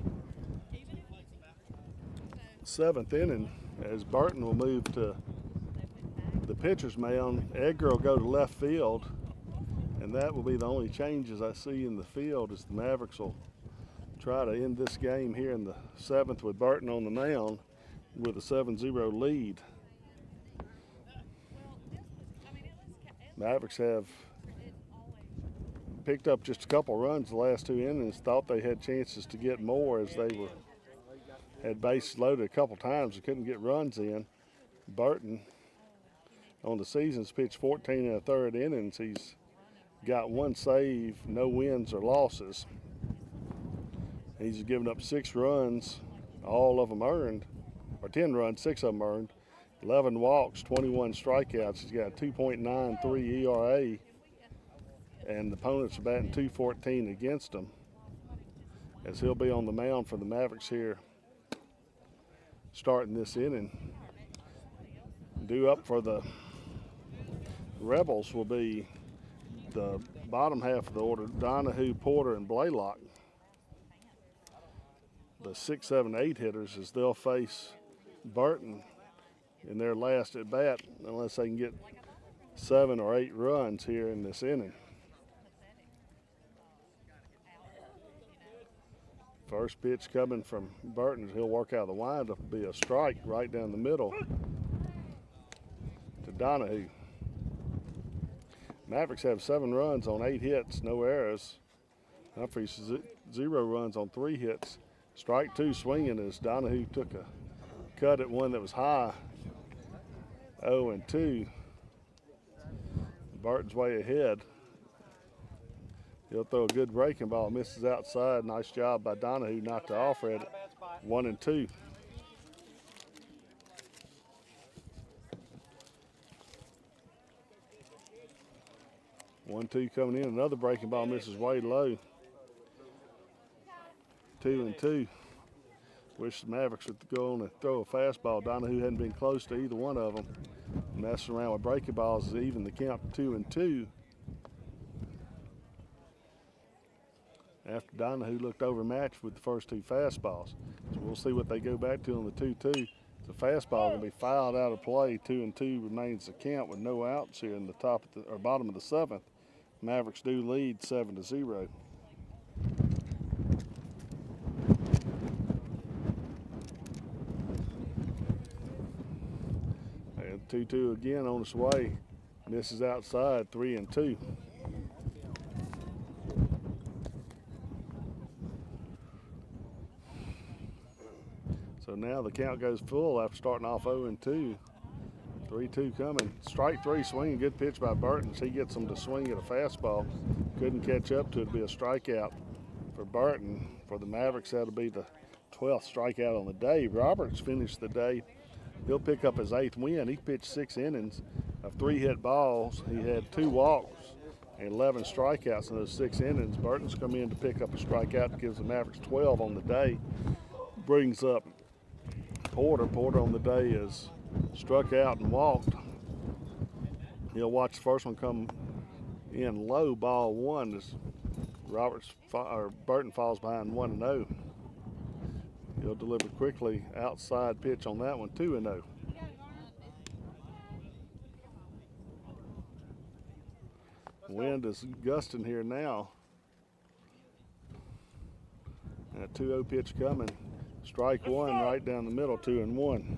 7th inning as Burton will move to the pitcher's mound. Edgar will go to left field, And that will be the only changes I see in the field, is the Mavericks will try to end this game here in the 7th with Burton on the mound with a 7-0 lead. Mavericks have picked up just a couple runs the last 2 innings, thought they had chances to get more as they had bases loaded a couple times and couldn't get runs in. Burton on the season's pitched 14 1/3 innings. He's got 1 save, no wins or losses. He's given up 6 runs, all of them earned, or 10 runs, 6 of them earned, 11 walks, 21 strikeouts. He's got a 2.93 ERA, and the opponents are batting .214 against him, as he'll be on the mound for the Mavericks here starting this inning. Due up for the Rebels will be the bottom half of the order, Donahue, Porter, and Blaylock. The 6, 7, 8 hitters, as they'll face Burton in their last at bat, unless they can get 7 or 8 runs here in this inning. First pitch coming from Burton, he'll work out of the windup, be a strike right down the middle to Donahue. Mavericks have 7 runs on 8 hits, no errors. Humphreys 0 runs on 3 hits. Strike 2 swinging as Donahue took a cut at one that was high. 0-2. Burton's way ahead. He'll throw a good breaking ball, misses outside. Nice job by Donahue not to offer it. 1-2. One, 2 coming in. Another breaking ball misses way low. 2-2. Wish the Mavericks would go on and throw a fastball. Donahue hadn't been close to either one of them. Messing around with breaking balls is even the count to 2-2. After Donahue looked overmatched with the first 2 fastballs. So we'll see what they go back to on the 2-2. The fastball will be fouled out of play. 2-2 remains the count with no outs here in the top of the, or bottom of the 7th. Mavericks do lead 7-0. And 2-2 again on its way. Misses outside, 3-2. So now the count goes full after starting off 0-2. 3-2 coming. Strike 3 swinging. Good pitch by Burton. He gets him to swing at a fastball. Couldn't catch up to it. It'd be a strikeout for Burton. For the Mavericks, that'll be the 12th strikeout on the day. Roberts finished the day. He'll pick up his 8th win. He pitched 6 innings of 3 hit balls. He had 2 walks and 11 strikeouts in those 6 innings. Burton's come in to pick up a strikeout that gives the Mavericks 12 on the day. Brings up Porter. Porter on the day is struck out and walked. He'll watch the first one come in low, ball 1, as Burton falls behind 1-0. He'll deliver quickly, outside pitch on that one, 2-0. Wind is gusting here now. And a 2-0 pitch coming. Strike 1 right down the middle, 2-1.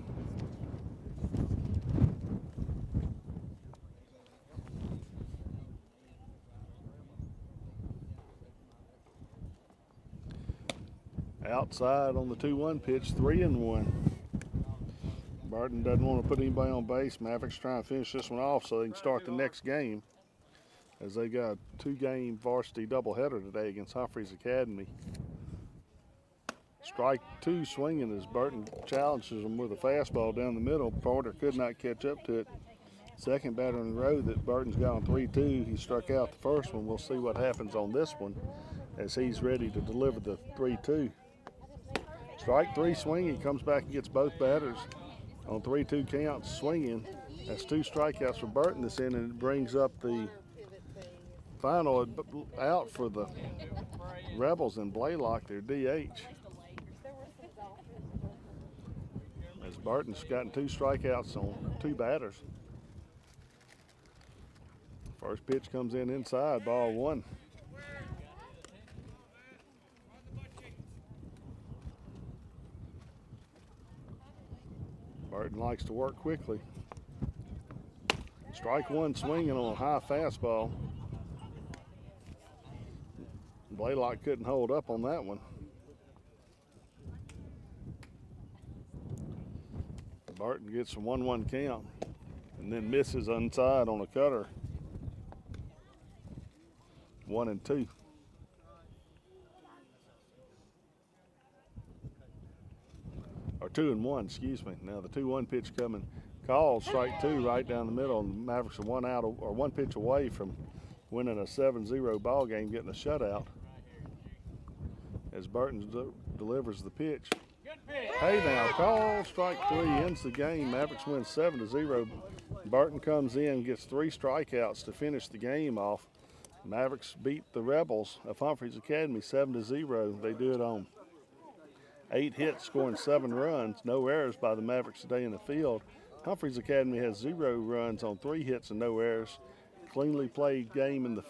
Outside on the 2-1 pitch, 3-1. Burton doesn't want to put anybody on base. Mavericks trying to finish this one off so they can start the next game, as they got a 2-game varsity doubleheader today against Humphreys Academy. Strike 2 swinging as Burton challenges him with a fastball down the middle. Porter could not catch up to it. Second batter in a row that Burton's got on 3-2. He struck out the first one. We'll see what happens on this one as he's ready to deliver the 3-2. Strike 3 swinging. He comes back and gets both batters on 3-2 counts swinging. That's 2 strikeouts for Burton this inning, and it brings up the final out for the Rebels and Blaylock, their DH. As Burton's gotten 2 strikeouts on 2 batters. First pitch comes in inside, ball one. Burton likes to work quickly. Strike one swinging on a high fastball. Blaylock couldn't hold up on that one. Burton gets a 1-1 count and then misses inside on a cutter. 1-2. Or 2-1, excuse me. Now the 2-1 pitch coming. Called strike two right down the middle, and Mavericks are one pitch away from winning a 7-0 ball game, getting a shutout. As Burton delivers the pitch. Hey now, call strike three, ends the game. Mavericks win 7-0. Burton comes in, gets 3 strikeouts to finish the game off. Mavericks beat the Rebels of Humphreys Academy 7-0. They do it on 8 hits, scoring 7 runs. No errors by the Mavericks today in the field. Humphreys Academy has 0 runs on 3 hits and no errors. Cleanly played game in the field.